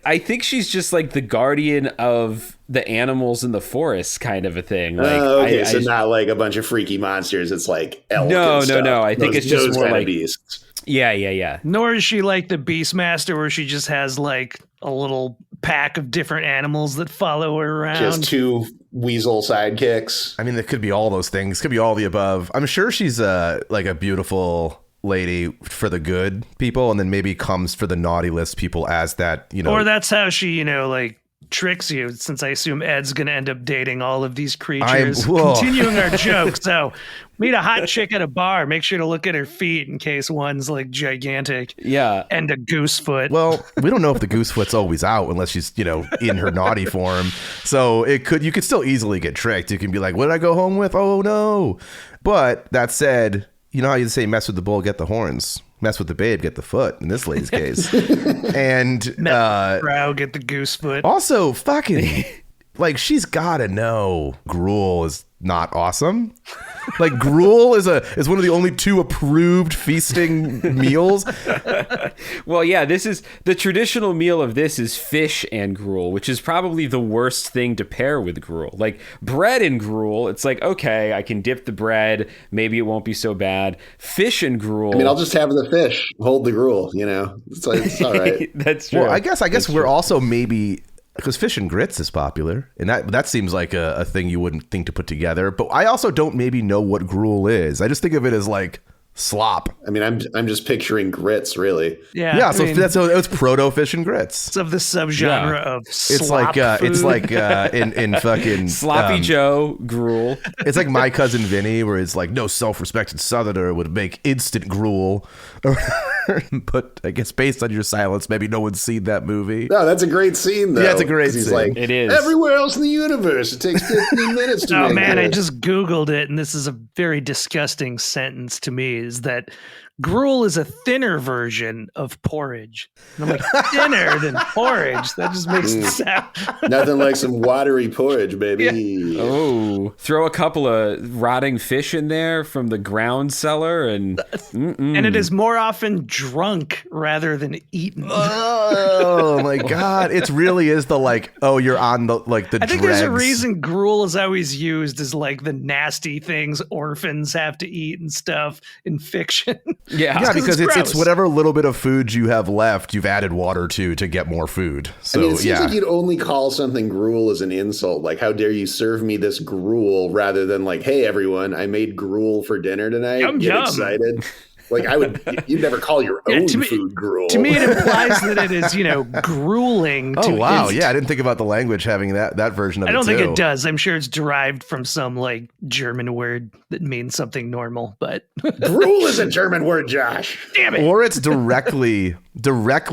I think she's just like the guardian of the animals in the forest, kind of a thing. Like, okay, so not like a bunch of freaky monsters. It's like elk. No. I think it's just more like beasts. Yeah. Nor is she like the Beastmaster, where she just has like a little pack of different animals that follow her around. Just two weasel sidekicks. I mean, it could be all those things. Could be all the above. I'm sure she's like a beautiful lady for the good people, and then maybe comes for the naughty list people as that, or that's how she like tricks you, since I assume Ed's gonna end up dating all of these creatures. Continuing our joke, so meet a hot chick at a bar, make sure to look at her feet in case one's like gigantic, and a goose foot. Well, we don't know if the goose foot's always out unless she's in her naughty form, so you could still easily get tricked. You can be like, what did I go home with? Oh no. But that said, you know how you say mess with the bull, get the horns. Mess with the babe, get the foot, in this lady's case. And Brow, get the goose foot. Also, fucking, like, she's gotta know gruel is not awesome. Like, gruel is one of the only 2 approved feasting meals. Well, yeah, this is the traditional meal of this is fish and gruel, which is probably the worst thing to pair with gruel. Like bread and gruel, it's like, okay, I can dip the bread, maybe it won't be so bad. Fish and gruel, I mean, I'll just have the fish hold the gruel, it's all right. That's true. Well, I guess we're also maybe, because fish and grits is popular, and that seems like a thing you wouldn't think to put together. But I also don't maybe know what gruel is. I just think of it as like slop. I mean, I'm just picturing grits, really. Yeah. So it's proto fish and grits. It's of the subgenre of slop it's like in fucking Sloppy Joe gruel. It's like My Cousin Vinny, where it's like no self-respected Southerner would make instant gruel. But I guess based on your silence, maybe no one's seen that movie. No, that's a great scene, though. Yeah, it's a great He's scene. like, It is. everywhere else in the universe, it takes 15 minutes to Oh make man, I this. just Googled it, and this is a very disgusting sentence to me, is that gruel is a thinner version of porridge. And I'm like, thinner than porridge? That just makes it sound... Nothing like some watery porridge, baby. Oh, throw a couple of rotting fish in there from the ground cellar, and And it is more often drunk rather than eaten. Oh my God. It really is the like, oh, you're on the like the I think dregs. there's a reason gruel is always used as like the nasty things orphans have to eat and stuff in fiction. Yeah, because it's gross. whatever little bit of food you have left, you've added water to get more food. So I mean, it seems yeah. like you'd only call something gruel as an insult. Like, how dare you serve me this gruel rather than like, hey, everyone, I made gruel for dinner tonight. Yum, Get yum. excited. Like, you'd never call your own food gruel. To me, it implies that it is, grueling. Oh, wow. Yeah, I didn't think about the language having that version of it, I don't think too. it does. I'm sure it's derived from some like German word that means something normal, but Gruel is a German word, Josh. Damn it. Or it's directly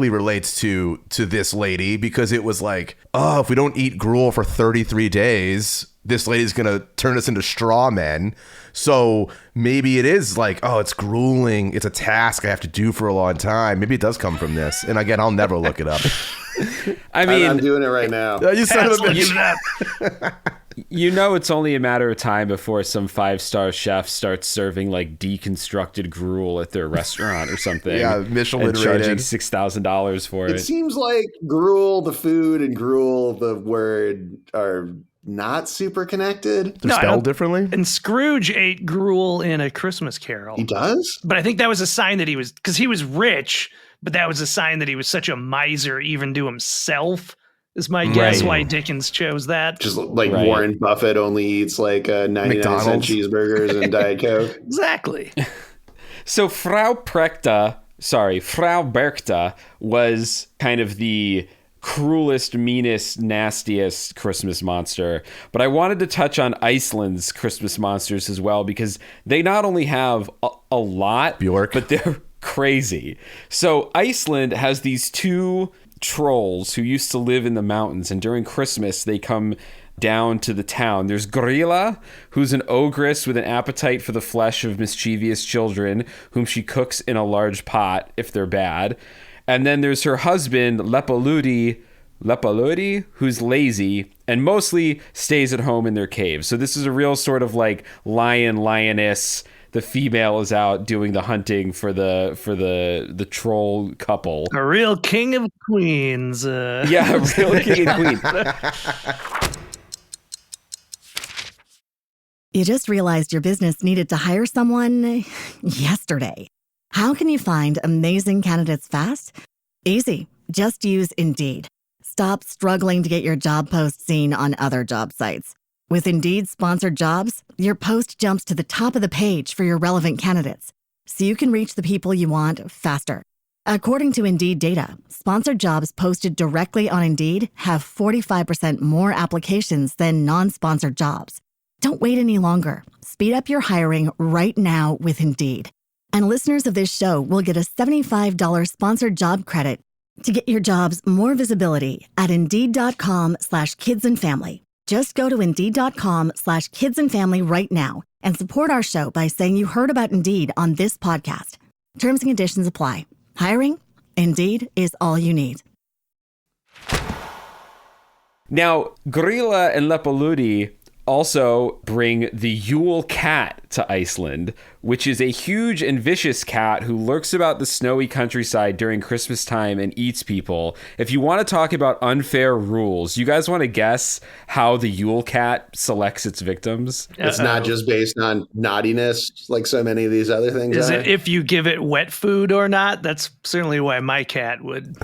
relates to this lady, because it was like, oh, if we don't eat gruel for 33 days, this lady's going to turn us into straw men. So maybe it is like, oh, it's grueling. It's a task I have to do for a long time. Maybe it does come from this. And again, I'll never look it up. I mean, I'm doing it right now. You son of a Look bitch. it up. it's only a matter of time before some 5-star chef starts serving like deconstructed gruel at their restaurant or something. Yeah, Michelin and charging rated. $6,000 for It it. seems like gruel, the food, and gruel, the word, are not super connected. They're No, I spelled don't- differently? And Scrooge ate gruel in A Christmas Carol. He does? But I think that was a sign that because he was rich, but that was a sign that he was such a miser even to himself, is my guess why Dickens chose that. Just like Right. Warren Buffett only eats like 99-cent McDonald's. cheeseburgers and Diet Coke. Exactly. So Frau Berchta was kind of the cruelest, meanest, nastiest Christmas monster. But I wanted to touch on Iceland's Christmas monsters as well, because they not only have a lot, Bjork. but they're crazy. So Iceland has these two trolls who used to live in the mountains, and during Christmas they come down to the town. There's Grilla, who's an ogress with an appetite for the flesh of mischievous children, whom she cooks in a large pot if they're bad. And then there's her husband, Lepaludi, who's lazy and mostly stays at home in their cave. So this is a real sort of like lioness. The female is out doing the hunting for the troll couple. A real king of queens. Yeah, a real king and queen. You just realized your business needed to hire someone yesterday. How can you find amazing candidates fast? Easy. Just use Indeed. Stop struggling to get your job post seen on other job sites. With Indeed sponsored jobs, your post jumps to the top of the page for your relevant candidates, so you can reach the people you want faster. According to Indeed data, sponsored jobs posted directly on Indeed have 45% more applications than non-sponsored jobs. Don't wait any longer. Speed up your hiring right now with Indeed. And listeners of this show will get a $75 sponsored job credit to get your jobs more visibility at Indeed.com/kidsandfamily. Just go to Indeed.com/kidsandfamily right now and support our show by saying you heard about Indeed on this podcast. Terms and conditions apply. Hiring? Indeed is all you need. Now, Grilla and Lepaludi also bring the Yule cat to Iceland, which is a huge and vicious cat who lurks about the snowy countryside during Christmas time and eats people. If you want to talk about unfair rules, you guys want to guess how the Yule cat selects its victims? It's not just based on naughtiness like so many of these other things Is are. it if you give it wet food or not? That's certainly why my cat would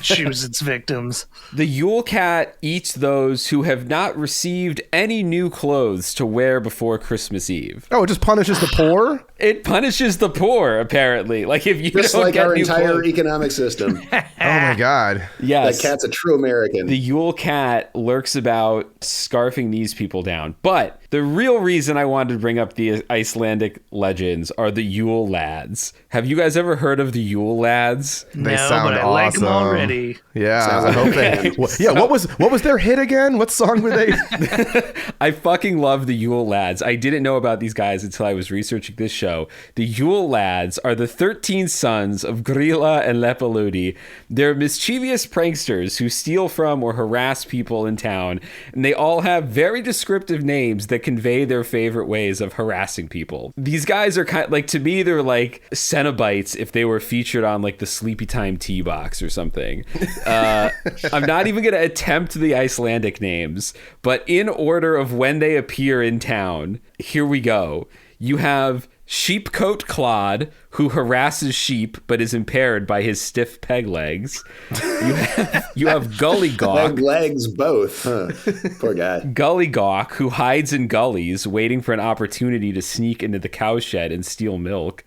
choose its victims. The Yule cat eats those who have not received any new clothes to wear before Christmas Eve. Oh, it just punishes the poor? poor? It punishes the poor, apparently. Like if you just don't like get our new entire clothes. economic system. Oh my God. Yes. That cat's a true American. The Yule Cat lurks about scarfing these people down. But the real reason I wanted to bring up the Icelandic legends are the Yule Lads. Have you guys ever heard of the Yule Lads? They No, sound but I awesome. like them already. Yeah, Sounds I like hope a they. band. Yeah, what was their hit again? What song were they? I fucking love the Yule Lads. I didn't know about these guys until I was researching this show. The Yule Lads are the 13 sons of Grilla and Lepaludi. They're mischievous pranksters who steal from or harass people in town, and they all have very descriptive names that convey their favorite ways of harassing people. These guys are kind of, like, to me, they're like Cenobites if they were featured on like the Sleepy Time tea box or something. I'm not even going to attempt the Icelandic names, but in order of when they appear in town, here we go. You have Sheepcoat Clod, who harasses sheep but is impaired by his stiff peg legs. You have Gully Gawk. Legs both. Huh. Poor guy. Gully Gawk, who hides in gullies, waiting for an opportunity to sneak into the cowshed and steal milk.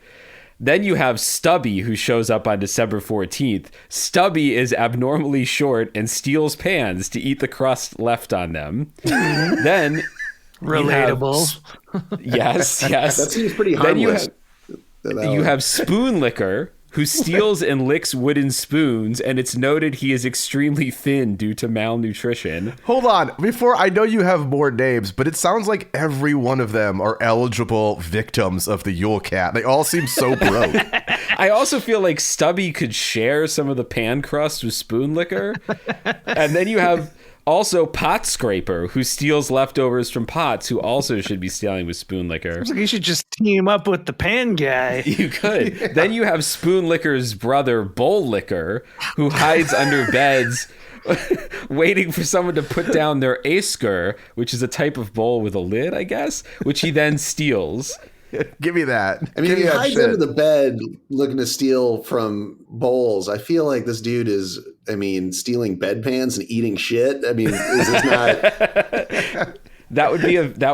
Then you have Stubby, who shows up on December 14th. Stubby is abnormally short and steals pans to eat the crust left on them. Then... Relatable. Yes. That seems pretty Then harmless. you have Spoon Licker, who steals and licks wooden spoons, and it's noted he is extremely thin due to malnutrition. Hold on. Before, I know you have more names, but it sounds like every one of them are eligible victims of the Yule Cat. They all seem so broke. I also feel like Stubby could share some of the pan crust with Spoon Licker. And then you have also Pot Scraper, who steals leftovers from pots, who also should be stealing with Spoon Licker. Looks like you should just team up with the pan guy. You could. Yeah. Then you have Spoon Licker's brother, Bowl Licker, who hides under beds, waiting for someone to put down their asker, which is a type of bowl with a lid, I guess, which he then steals. Give me that. I mean, Give he me that hides shit. under the bed looking to steal from bowls. I feel like this dude is, stealing bedpans and eating shit. I mean, is this not... That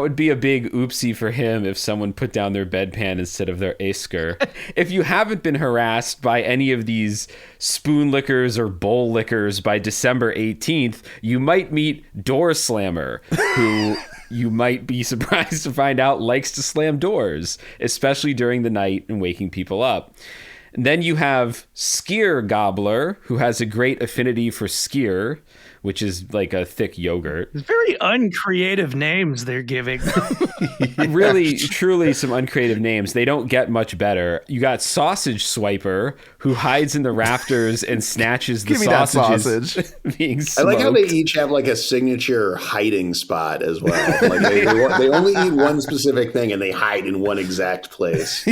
would be a big oopsie for him if someone put down their bedpan instead of their asker. If you haven't been harassed by any of these Spoon Lickers or Bowl Lickers by December 18th, you might meet Door Slammer, who you might be surprised to find out likes to slam doors, especially during the night and waking people up. And then you have Skyr Gobbler, who has a great affinity for skyr, which is like a thick yogurt. It's very uncreative names they're giving. Really, truly some uncreative names. They don't get much better. You got Sausage Swiper, who hides in the rafters and snatches the Give me that sausages sausage. being I smoked. like how they each have like a signature hiding spot as well. Like they only eat one specific thing and they hide in one exact place.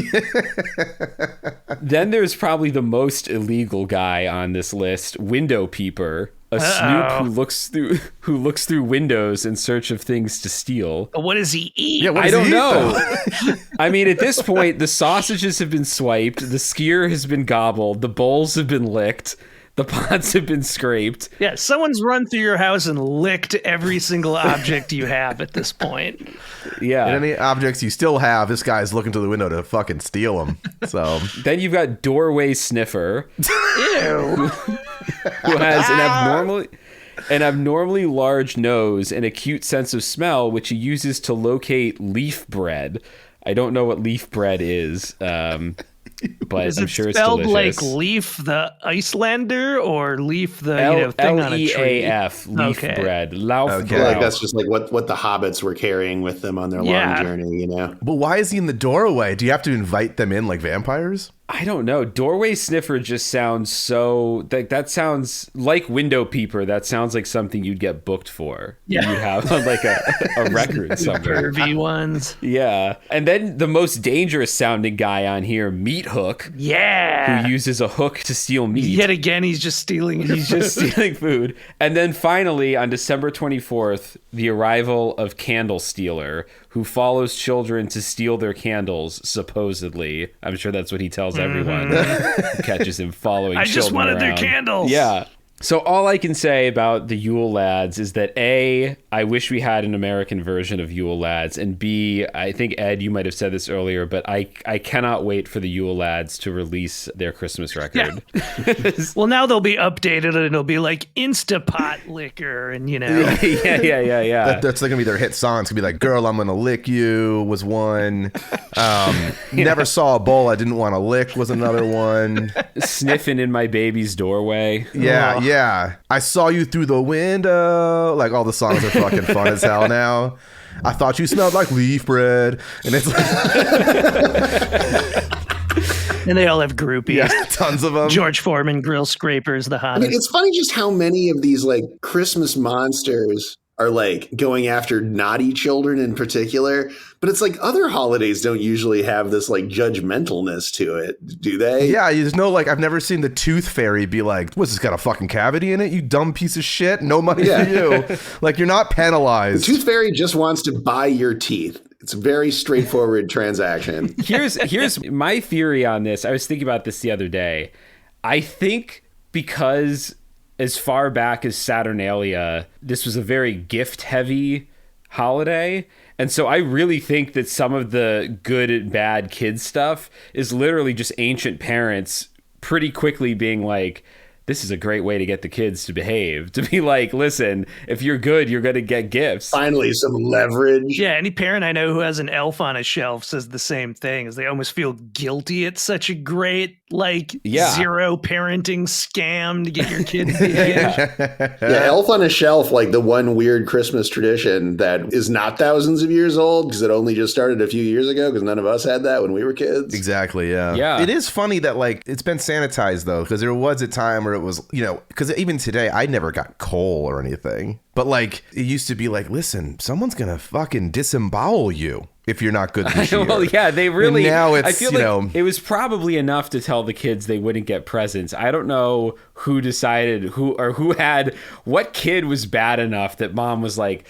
Then there's probably the most illegal guy on this list, Window Peeper, a snoop who looks through windows in search of things to steal. What does he eat? Yeah, what I does he don't eat, know. though? I mean, at this point, the sausages have been swiped, the skyr has been gobbled, the bowls have been licked, the pots have been scraped. Yeah, someone's run through your house and licked every single object you have at this point. Yeah. And any objects you still have, this guy's looking to the window to fucking steal them. So Then you've got Doorway Sniffer, Ew. who has an abnormally large nose and a cute sense of smell, which he uses to locate leaf bread. I don't know what leaf bread is, but Is I'm it sure it's spelled delicious. like Leaf the Icelander or Leaf the thing on a tree? L-E-A-F, leaf Okay. bread. Lauf Okay. I feel like Brau. that's just like what the hobbits were carrying with them on their Yeah. long journey, you know? But why is he in the doorway? Do you have to invite them in like vampires? I don't know. Doorway Sniffer just sounds so... That sounds like Window Peeper. That sounds like something you'd get booked for. Yeah. You'd have on like a record somewhere. Pervy ones. Yeah. And then the most dangerous sounding guy on here, Meat Hook, Yeah. who uses a hook to steal meat. Yet again, he's just stealing. He's just stealing food. And then finally, on December 24th, the arrival of Candle Stealer, who follows children to steal their candles, supposedly. I'm sure that's what he tells everyone who catches him following I children just wanted their around. candles. Yeah. So all I can say about the Yule Lads is that A, I wish we had an American version of Yule Lads, and B, I think, Ed, you might have said this earlier, but I cannot wait for the Yule Lads to release their Christmas record. Yeah. Well, now they'll be updated and it'll be like Instapot liquor and, you know. Yeah. That's going to be their hit song. It's going to be like, Girl, I'm going to Lick You was one. Never Saw a Bowl I Didn't Want to Lick was another one. Sniffing in My Baby's Doorway. Yeah. I Saw You Through the Window. Like, all the songs are fucking fun as hell now. I Thought You Smelled Like Leaf Bread. And it's like... And they all have groupies. Yeah, tons of them. George Foreman, grill scrapers, the hottest. I mean, it's funny just how many of these like Christmas monsters are like going after naughty children in particular. But it's like other holidays don't usually have this like judgmentalness to it, do they? Yeah, there's no like, I've never seen the Tooth Fairy be like, what's this got a fucking cavity in it? You dumb piece of shit. No money for you. Like, you're not penalized. The Tooth Fairy just wants to buy your teeth. It's a very straightforward transaction. Here's my theory on this. I was thinking about this the other day. I think because as far back as Saturnalia, this was a very gift-heavy holiday. And so I really think that some of the good and bad kids stuff is literally just ancient parents pretty quickly being like, this is a great way to get the kids to behave. To be like, listen, if you're good, you're going to get gifts. Finally, some leverage. Yeah, any parent I know who has an elf on a shelf says the same thing, is they almost feel guilty. It's such a great, zero parenting scam to get your kids Yeah, elf on a shelf, like the one weird Christmas tradition that is not thousands of years old because it only just started a few years ago because none of us had that when we were kids. Exactly, yeah. Yeah. It is funny that, like, it's been sanitized, though, because there was a time where it was, you know, because even today, I never got coal or anything. But, like, it used to be like, listen, someone's going to fucking disembowel you if you're not good this year. Well, yeah, they really... And now it's, I feel like it was probably enough to tell the kids they wouldn't get presents. I don't know who decided what kid was bad enough that mom was like,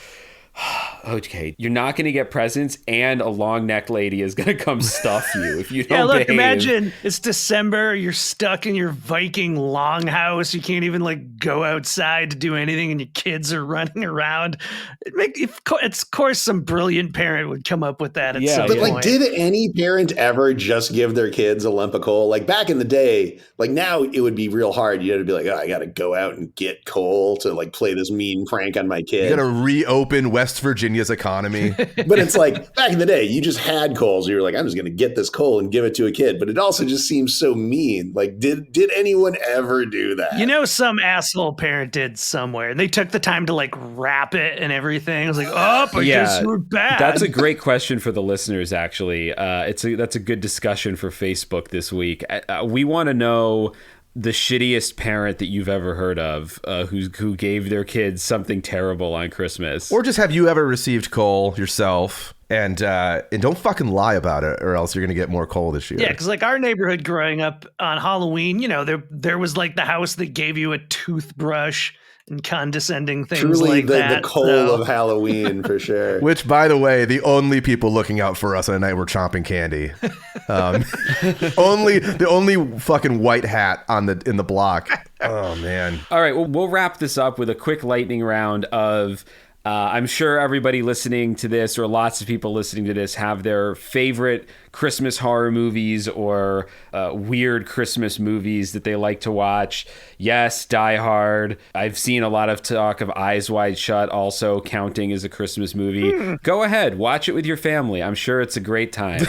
okay, you're not going to get presents, and a long-necked lady is going to come stuff you if you don't behave. Imagine it's December, you're stuck in your Viking longhouse, you can't even go outside to do anything, and your kids are running around. It's of course some brilliant parent would come up with that at some point. But did any parent ever just give their kids a lump of coal? Like back in the day, now it would be real hard. You had to be like, oh, I got to go out and get coal to play this mean prank on my kid. You got to reopen West Virginia's economy. But it's like back in the day, you just had coal. So you were like, I'm just going to get this coal and give it to a kid. But it also just seems so mean. Did anyone ever do that? You know, some asshole parent did somewhere. And they took the time to wrap it and everything. I was like, I guess you were bad. That's a great question for the listeners, actually. That's a good discussion for Facebook this week. We want to know the shittiest parent that you've ever heard of, who gave their kids something terrible on Christmas. Or just have you ever received coal yourself? And don't fucking lie about it, or else you're going to get more coal this year. Yeah, because our neighborhood growing up on Halloween, there was the house that gave you a toothbrush and condescending things Truly that. The coal of Halloween, for sure. Which, by the way, the only people looking out for us at night were chomping candy. The only fucking white hat in the block. Oh, man. All right, well, we'll wrap this up with a quick lightning round of... I'm sure everybody listening to this, or lots of people listening to this, have their favorite Christmas horror movies or weird Christmas movies that they like to watch. Yes, Die Hard. I've seen a lot of talk of Eyes Wide Shut also counting as a Christmas movie. Go ahead, watch it with your family. I'm sure it's a great time.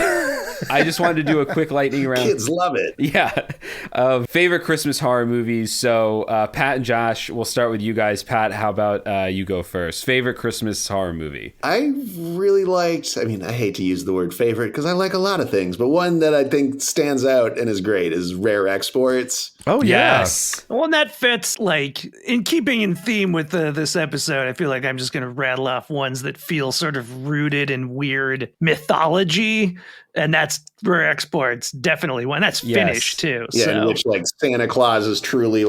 I just wanted to do a quick lightning round. Kids love it. Yeah. Favorite Christmas horror movies. So Pat and Josh, we'll start with you guys. Pat, how about you go first? Favorite Christmas horror movie? I really liked, I hate to use the word favorite because I like a lot of things, but one that I think stands out and is great is Rare Exports. Oh, yes. Well, and that fits, in keeping in theme with this episode, I feel like I'm just going to rattle off ones that feel sort of rooted in weird mythology. And that's Rare Exports, definitely one. That's Finnish, too. Yeah, in which Santa Claus is truly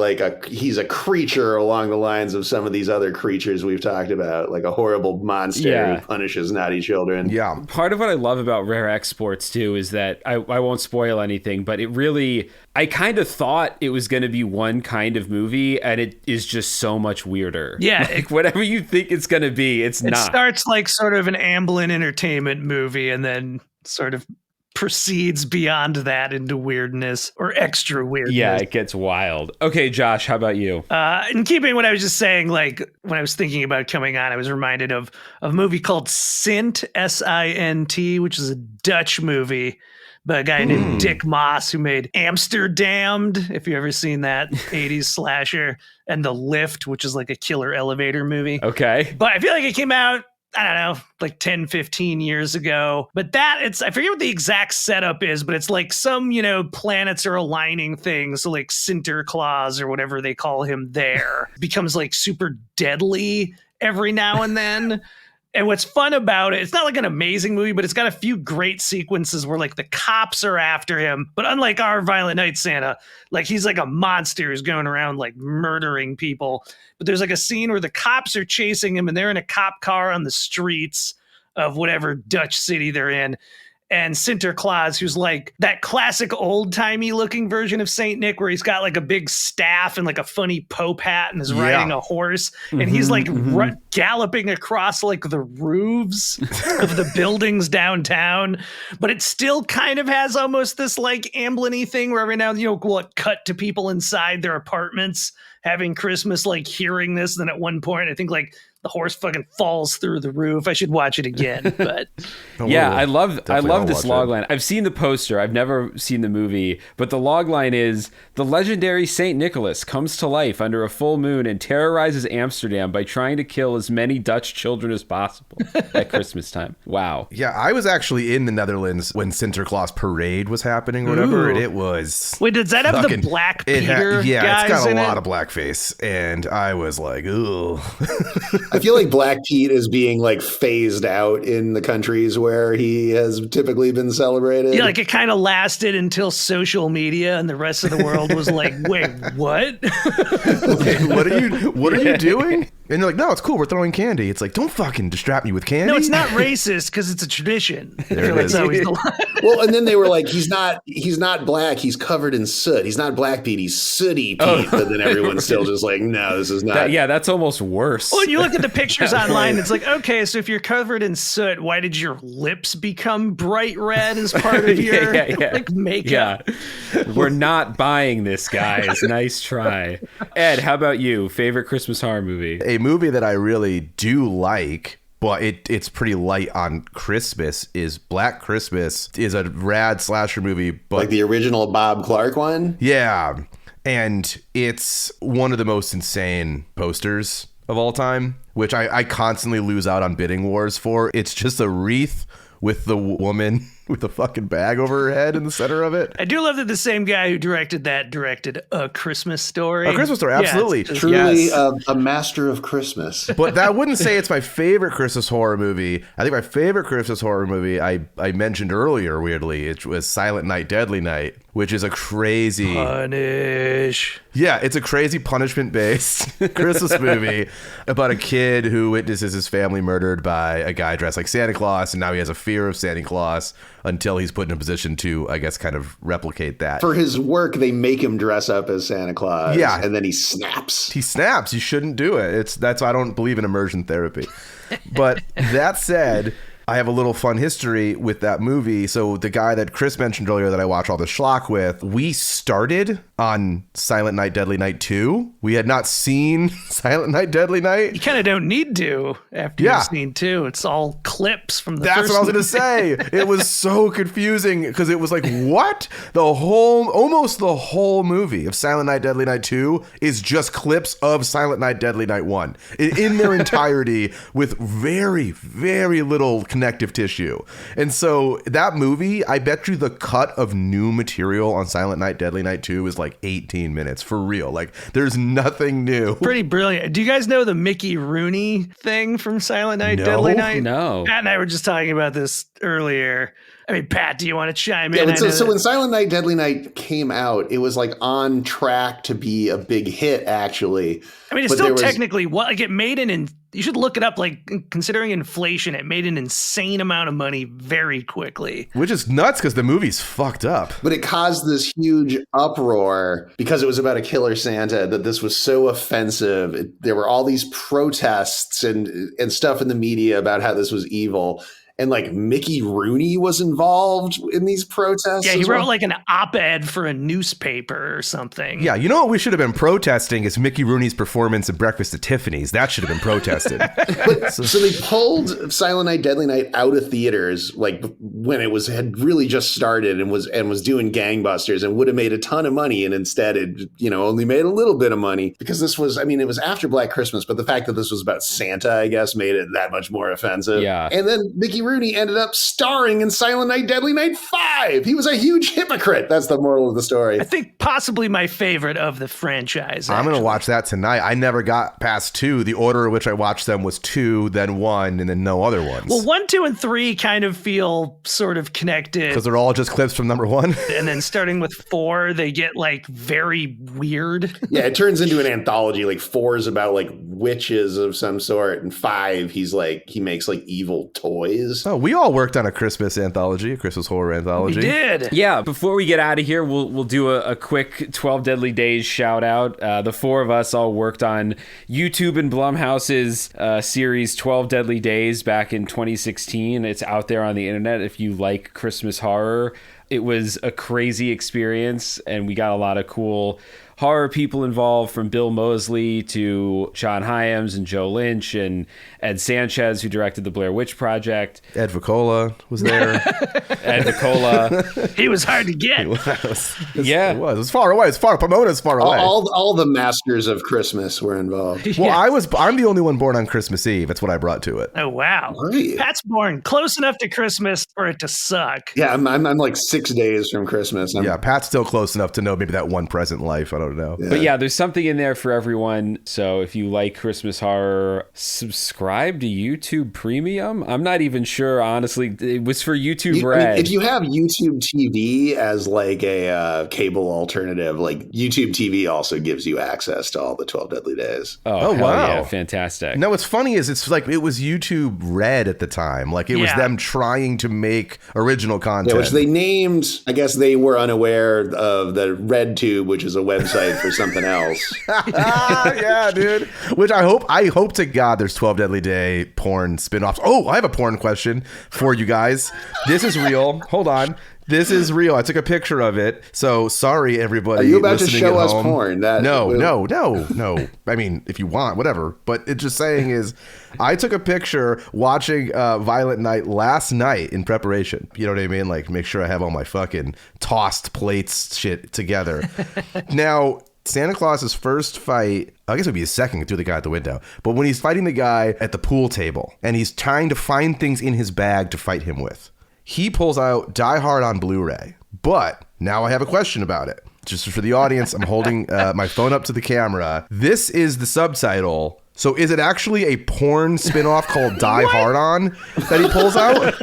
he's a creature along the lines of some of these other creatures we've talked about, like a horrible monster who punishes naughty children. Yeah. Part of what I love about Rare Exports, too, is that I won't spoil anything, but it really... I kind of thought it was going to be one kind of movie, and it is just so much weirder. Yeah. Like, whatever you think it's going to be, it's not. It starts like sort of an Amblin entertainment movie and then sort of proceeds beyond that into weirdness or extra weirdness. Yeah, it gets wild. Okay, Josh, how about you? In keeping what I was just saying, like when I was thinking about coming on, I was reminded of a movie called Sint, S-I-N-T, which is a Dutch movie by a guy named Dick Moss, who made Amsterdamned, if you've ever seen that 80s slasher, and The Lift, which is like a killer elevator movie. Okay. But I feel like it came out, I don't know, like 10, 15 years ago. But I forget what the exact setup is, but it's like some, planets are aligning things. So like Sinterklaas or whatever they call him there becomes like super deadly every now and then. And what's fun about it, it's not like an amazing movie, but it's got a few great sequences where like the cops are after him. But unlike our Violent Night Santa, like he's like a monster who's going around like murdering people. But there's like a scene where the cops are chasing him and they're in a cop car on the streets of whatever Dutch city they're in. And Sinterklaas, who's like that classic old-timey looking version of Saint Nick, where he's got like a big staff and like a funny pope hat and is riding a horse. And he's like galloping across like the roofs of the buildings downtown. But it still kind of has almost this like Amblin-y thing where every now and then, we'll cut to people inside their apartments having Christmas, like hearing this. And then at one point, I think like the horse fucking falls through the roof. I should watch it again, but yeah, I love this logline. I've seen the poster. I've never seen the movie, but the logline is: the legendary Saint Nicholas comes to life under a full moon and terrorizes Amsterdam by trying to kill as many Dutch children as possible at Christmas time. Wow. Yeah, I was actually in the Netherlands when Sinterklaas parade was happening or whatever, and it was... Wait, does that have the Black Peter yeah, guys it's got in a lot it? of blackface, and I was like, ooh. I feel like Black Pete is being like phased out in the countries where he has typically been celebrated. Yeah, like it kind of lasted until social media and the rest of the world was like, wait, what? Wait, what are you doing? And they're like, no, it's cool. We're throwing candy. It's like, don't fucking distract me with candy. No, it's not racist because it's a tradition. There it is. Well, and then they were like, he's not black. He's covered in soot. He's not Black Pete. He's sooty Pete. But then everyone's still just like, no, this is not. That's almost worse. Well, you look at the pictures online. It's like, okay, so if you're covered in soot, why did your lips become bright red as part of your like makeup? Yeah. We're not buying this, guys. Nice try. Ed, how about you? Favorite Christmas horror movie? A movie that I really do like, but it's pretty light on Christmas, is Black Christmas. Is a rad slasher movie, but like the original Bob Clark one. Yeah, and it's one of the most insane posters of all time, which I constantly lose out on bidding wars for. It's just a wreath with the woman with the fucking bag over her head in the center of it. I do love that the same guy who directed A Christmas Story. A Christmas Story, absolutely. Yeah, truly a master of Christmas. But that wouldn't say it's my favorite Christmas horror movie. I think my favorite Christmas horror movie I mentioned earlier, weirdly, it was Silent Night, Deadly Night, which is a crazy... Punish. Yeah, it's a crazy punishment-based Christmas movie about a kid who witnesses his family murdered by a guy dressed like Santa Claus, and now he has a fear of Santa Claus until he's put in a position to, I guess, kind of replicate that. For his work, they make him dress up as Santa Claus, and then he snaps. He snaps. You shouldn't do it. That's why I don't believe in immersion therapy. But that said... I have a little fun history with that movie. So the guy that Chris mentioned earlier that I watch all the schlock with, we started on Silent Night, Deadly Night 2. We had not seen Silent Night, Deadly Night. You kind of don't need to after you've seen 2. It's all clips from the first. That's what I was going to say. It was so confusing because it was like, what? Almost the whole movie of Silent Night, Deadly Night 2 is just clips of Silent Night, Deadly Night 1 in their entirety with very, very little connective tissue. And so that movie, I bet you the cut of new material on Silent Night, Deadly Night 2 is like 18 minutes for real. Like there's nothing new. Pretty brilliant. Do you guys know the Mickey Rooney thing from Silent Night, Deadly Night? No. Matt and I were just talking about this earlier. I mean, Pat, do you want to chime Yeah, in? so when Silent Night, Deadly Night came out, it was like on track to be a big hit, actually. I mean, it's still technically it made you should look it up, like considering inflation, it made an insane amount of money very quickly. Which is nuts because the movie's fucked up. But it caused this huge uproar because it was about a killer Santa that this was so offensive. There were all these protests and stuff in the media about how this was evil. And like Mickey Rooney was involved in these protests. Yeah, he wrote like an op-ed for a newspaper or something. Yeah, you know what we should have been protesting is Mickey Rooney's performance in Breakfast at Tiffany's. That should have been protested. So they pulled Silent Night, Deadly Night out of theaters like when it had really just started and was doing gangbusters and would have made a ton of money, and instead it only made a little bit of money because this was, I mean, it was after Black Christmas, but the fact that this was about Santa, I guess, made it that much more offensive. Yeah, and then Mickey Rooney ended up starring in Silent Night, Deadly Night 5. He was a huge hypocrite. That's the moral of the story. I think possibly my favorite of the franchise. I'm going to watch that tonight. I never got past 2. The order in which I watched them was 2, then 1, and then no other ones. Well, 1, 2, and 3 kind of feel sort of connected. Because they're all just clips from number 1. And then starting with 4, they get like very weird. Yeah, it turns into an anthology. Like 4 is about like witches of some sort, and 5, he makes like evil toys. Oh, we all worked on a Christmas anthology, a Christmas horror anthology. We did. Yeah, before we get out of here, we'll do a quick 12 Deadly Days shout out. The 4 of us all worked on YouTube and Blumhouse's series 12 Deadly Days back in 2016. It's out there on the internet if you like Christmas horror. It was a crazy experience, and we got a lot of cool horror people involved, from Bill Moseley to John Hyams and Joe Lynch and Ed Sanchez, who directed the Blair Witch Project. Ed Voccola was there. Ed Voccola. He was hard to get. It was. Yeah. It was far away. It's far. Pomona's far away. All the masters of Christmas were involved. Well, Yeah. I'm the only one born on Christmas Eve. That's what I brought to it. Oh, wow. Right. Pat's born close enough to Christmas for it to suck. Yeah, I'm like 6 days from Christmas. Yeah, Pat's still close enough to know maybe that one present in life. I don't know. Yeah. But yeah, there's something in there for everyone. So if you like Christmas horror, subscribe to YouTube Premium. I'm not even sure, honestly. It was for YouTube Red. If you have YouTube TV as like a cable alternative, like YouTube TV also gives you access to all the 12 Deadly Days. Oh, hell wow. yeah, fantastic. No, what's funny is it's like it was YouTube Red at the time. Like it was them trying to make original content. Yeah, which they named, I guess they were unaware of the RedTube, which is a website for something else. Yeah, dude. Which I hope to God there's 12 Deadly Day porn spin-offs. Oh, I have a porn question for you guys. This is real. Hold on. This is real. I took a picture of it. So sorry, everybody. Are you about to listening show at us home. porn? No. I mean, if you want, whatever. But it's just saying is, I took a picture watching Violent Night last night in preparation. You know what I mean? Like, make sure I have all my fucking tossed plates shit together. Now, Santa Claus's first fight, I guess it would be his second through the guy at the window, but when he's fighting the guy at the pool table and he's trying to find things in his bag to fight him with, he pulls out Die Hard on Blu-ray. But now I have a question about it. Just for the audience, I'm holding my phone up to the camera. This is the subtitle. So is it actually a porn spinoff called Die Hard On that he pulls out?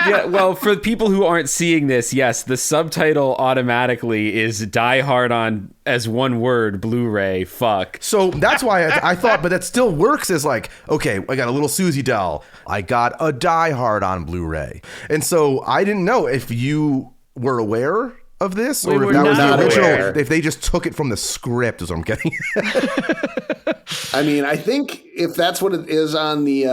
Yeah, well, for people who aren't seeing this, yes, the subtitle automatically is Die Hard On as one word, Blu-ray, fuck. So that's why I thought, but that still works as like, okay, I got a little Susie doll. I got a Die Hard on Blu-ray. And so I didn't know if you were aware of this or if that was the original, if they just took it from the script is what I'm getting. I mean, I think if that's what it is on the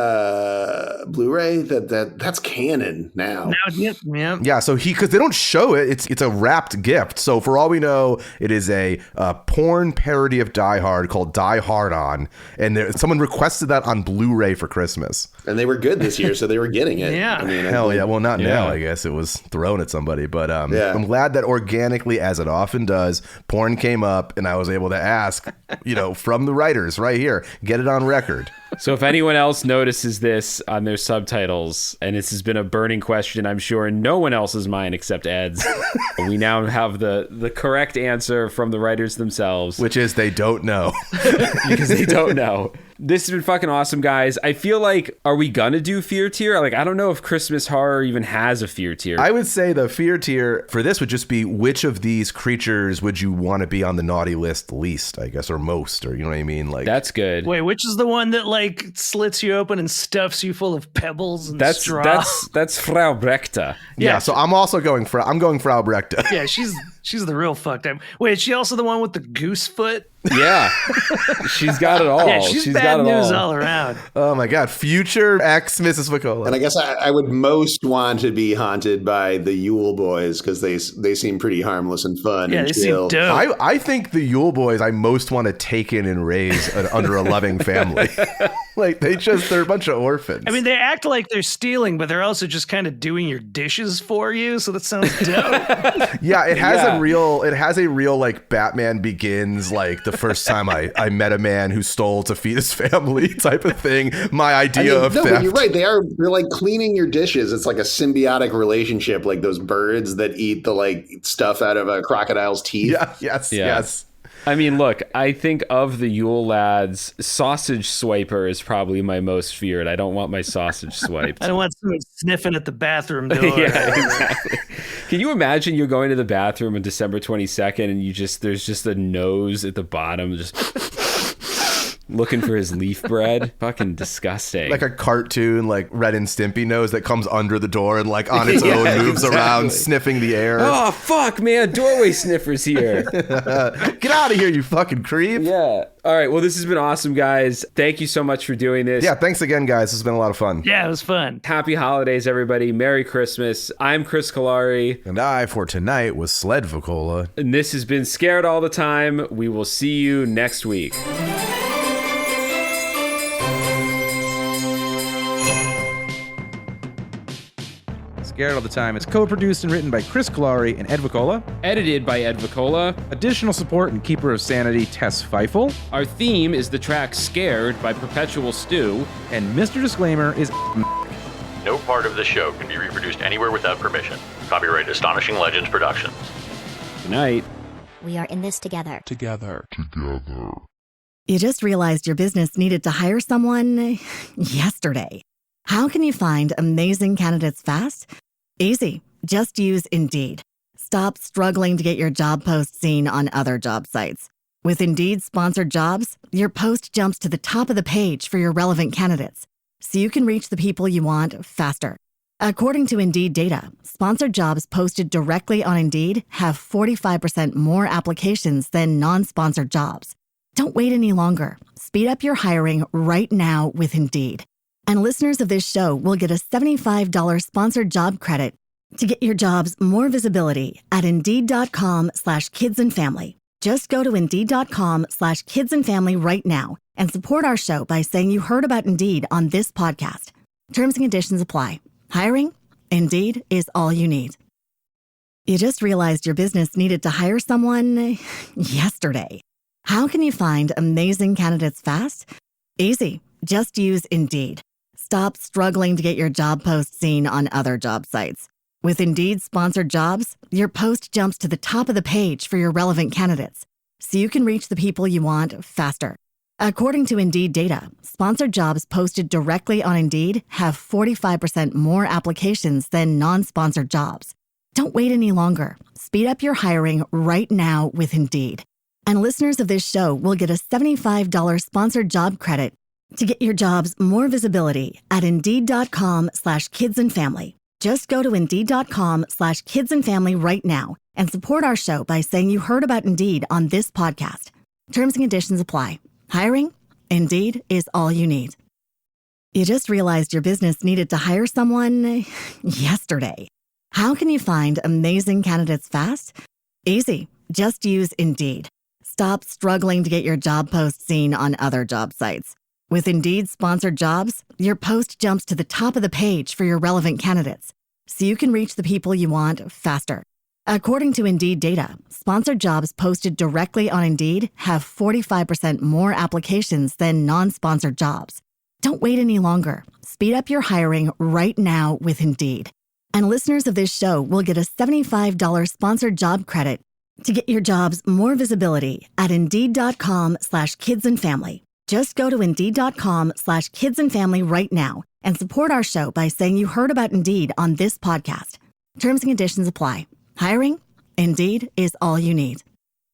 Blu-ray, that's canon now. Yeah, so because they don't show it, it's a wrapped gift. So for all we know, it is a porn parody of Die Hard called Die Hard On, and someone requested that on Blu-ray for Christmas. And they were good this year, so they were getting it. Yeah. I mean, Hell yeah. Well, not now, I guess. It was thrown at somebody. But I'm glad that organically, as it often does, porn came up and I was able to ask, from the writers right here, get it on record. So if anyone else notices this on their subtitles, and this has been a burning question, I'm sure, in no one else's mind except Ed's, we now have the correct answer from the writers themselves. Which is they don't know. Because they don't know. This has been fucking awesome, guys. I feel like, are we gonna do fear tier? Like, I don't know if Christmas horror even has a fear tier. I would say the fear tier for this would just be which of these creatures would you want to be on the naughty list least, I guess, or most, or you know what I mean? Like, that's good. Wait, which is the one that like slits you open and stuffs you full of pebbles and straw? That's Frau Brechta. Yeah, so I'm also going Frau Brechta. Yeah, she's the real fucked up. Wait, is she also the one with the goose foot? Yeah, she's got it all. Yeah, she's bad got it news all around. Oh my God, future ex Mrs. Voccola. And I guess I would most want to be haunted by the Yule Boys because they seem pretty harmless and fun. Yeah, and they chill. seem dope. I think the Yule Boys I most want to take in and raise under a loving family. Like they're a bunch of orphans. I mean, they act like they're stealing, but they're also just kind of doing your dishes for you. So that sounds dope. Yeah, it has a real like Batman Begins, like the first time I met a man who stole to feed his family type of thing. My idea of theft. But you're right. They're like cleaning your dishes. It's like a symbiotic relationship, like those birds that eat the like stuff out of a crocodile's teeth. Yeah, yes. I mean, look, I think of the Yule lads, sausage swiper is probably my most feared. I don't want my sausage swiped. I don't want someone sniffing at the bathroom door. Yeah, exactly. Can you imagine you're going to the bathroom on December 22nd and there's just a nose at the bottom just looking for his leaf bread? Fucking disgusting. Like a cartoon, like Red and Stimpy nose that comes under the door and like on its own moves around, sniffing the air. Oh, fuck, man. Doorway sniffer's here. Get out of here, you fucking creep. Yeah. All right. Well, this has been awesome, guys. Thank you so much for doing this. Yeah, thanks again, guys. This has been a lot of fun. Yeah, it was fun. Happy holidays, everybody. Merry Christmas. I'm Chris Cullari. And I, for tonight, was Ed Voccola. And this has been Scared All the Time. We will see you next week. Scared All the Time. It's co-produced and written by Chris Cullari and Ed Voccola. Edited by Ed Voccola. Additional support and Keeper of Sanity, Tess Feifel. Our theme is the track Scared by Perpetual Stew. And Mr. Disclaimer is... No part of this show can be reproduced anywhere without permission. Copyright Astonishing Legends Productions. Good night. We are in this together. Together. You just realized your business needed to hire someone yesterday. How can you find amazing candidates fast? Easy. Just use Indeed. Stop struggling to get your job post seen on other job sites. With Indeed sponsored jobs, your post jumps to the top of the page for your relevant candidates, so you can reach the people you want faster. According to Indeed data, sponsored jobs posted directly on Indeed have 45% more applications than non-sponsored jobs. Don't wait any longer. Speed up your hiring right now with Indeed. And listeners of this show will get a $75 sponsored job credit to get your jobs more visibility at Indeed.com/kidsandfamily. Just go to Indeed.com/kidsandfamily right now and support our show by saying you heard about Indeed on this podcast. Terms and conditions apply. Hiring? Indeed is all you need. You just realized your business needed to hire someone yesterday. How can you find amazing candidates fast? Easy. Just use Indeed. Stop struggling to get your job post seen on other job sites. With Indeed sponsored jobs, your post jumps to the top of the page for your relevant candidates, so you can reach the people you want faster. According to Indeed data, sponsored jobs posted directly on Indeed have 45% more applications than non-sponsored jobs. Don't wait any longer. Speed up your hiring right now with Indeed. And listeners of this show will get a $75 sponsored job credit to get your jobs more visibility at Indeed.com/kidsandfamily. Just go to Indeed.com/kidsandfamily right now and support our show by saying you heard about Indeed on this podcast. Terms and conditions apply. Hiring? Indeed is all you need. You just realized your business needed to hire someone yesterday. How can you find amazing candidates fast? Easy. Just use Indeed. Stop struggling to get your job post seen on other job sites. With Indeed sponsored jobs, your post jumps to the top of the page for your relevant candidates, so you can reach the people you want faster. According to Indeed data, sponsored jobs posted directly on Indeed have 45% more applications than non-sponsored jobs. Don't wait any longer. Speed up your hiring right now with Indeed. And listeners of this show will get a $75 sponsored job credit to get your jobs more visibility at Indeed.com/kidsandfamily. Just go to Indeed.com/kidsandfamily right now and support our show by saying you heard about Indeed on this podcast. Terms and conditions apply. Hiring? Indeed is all you need.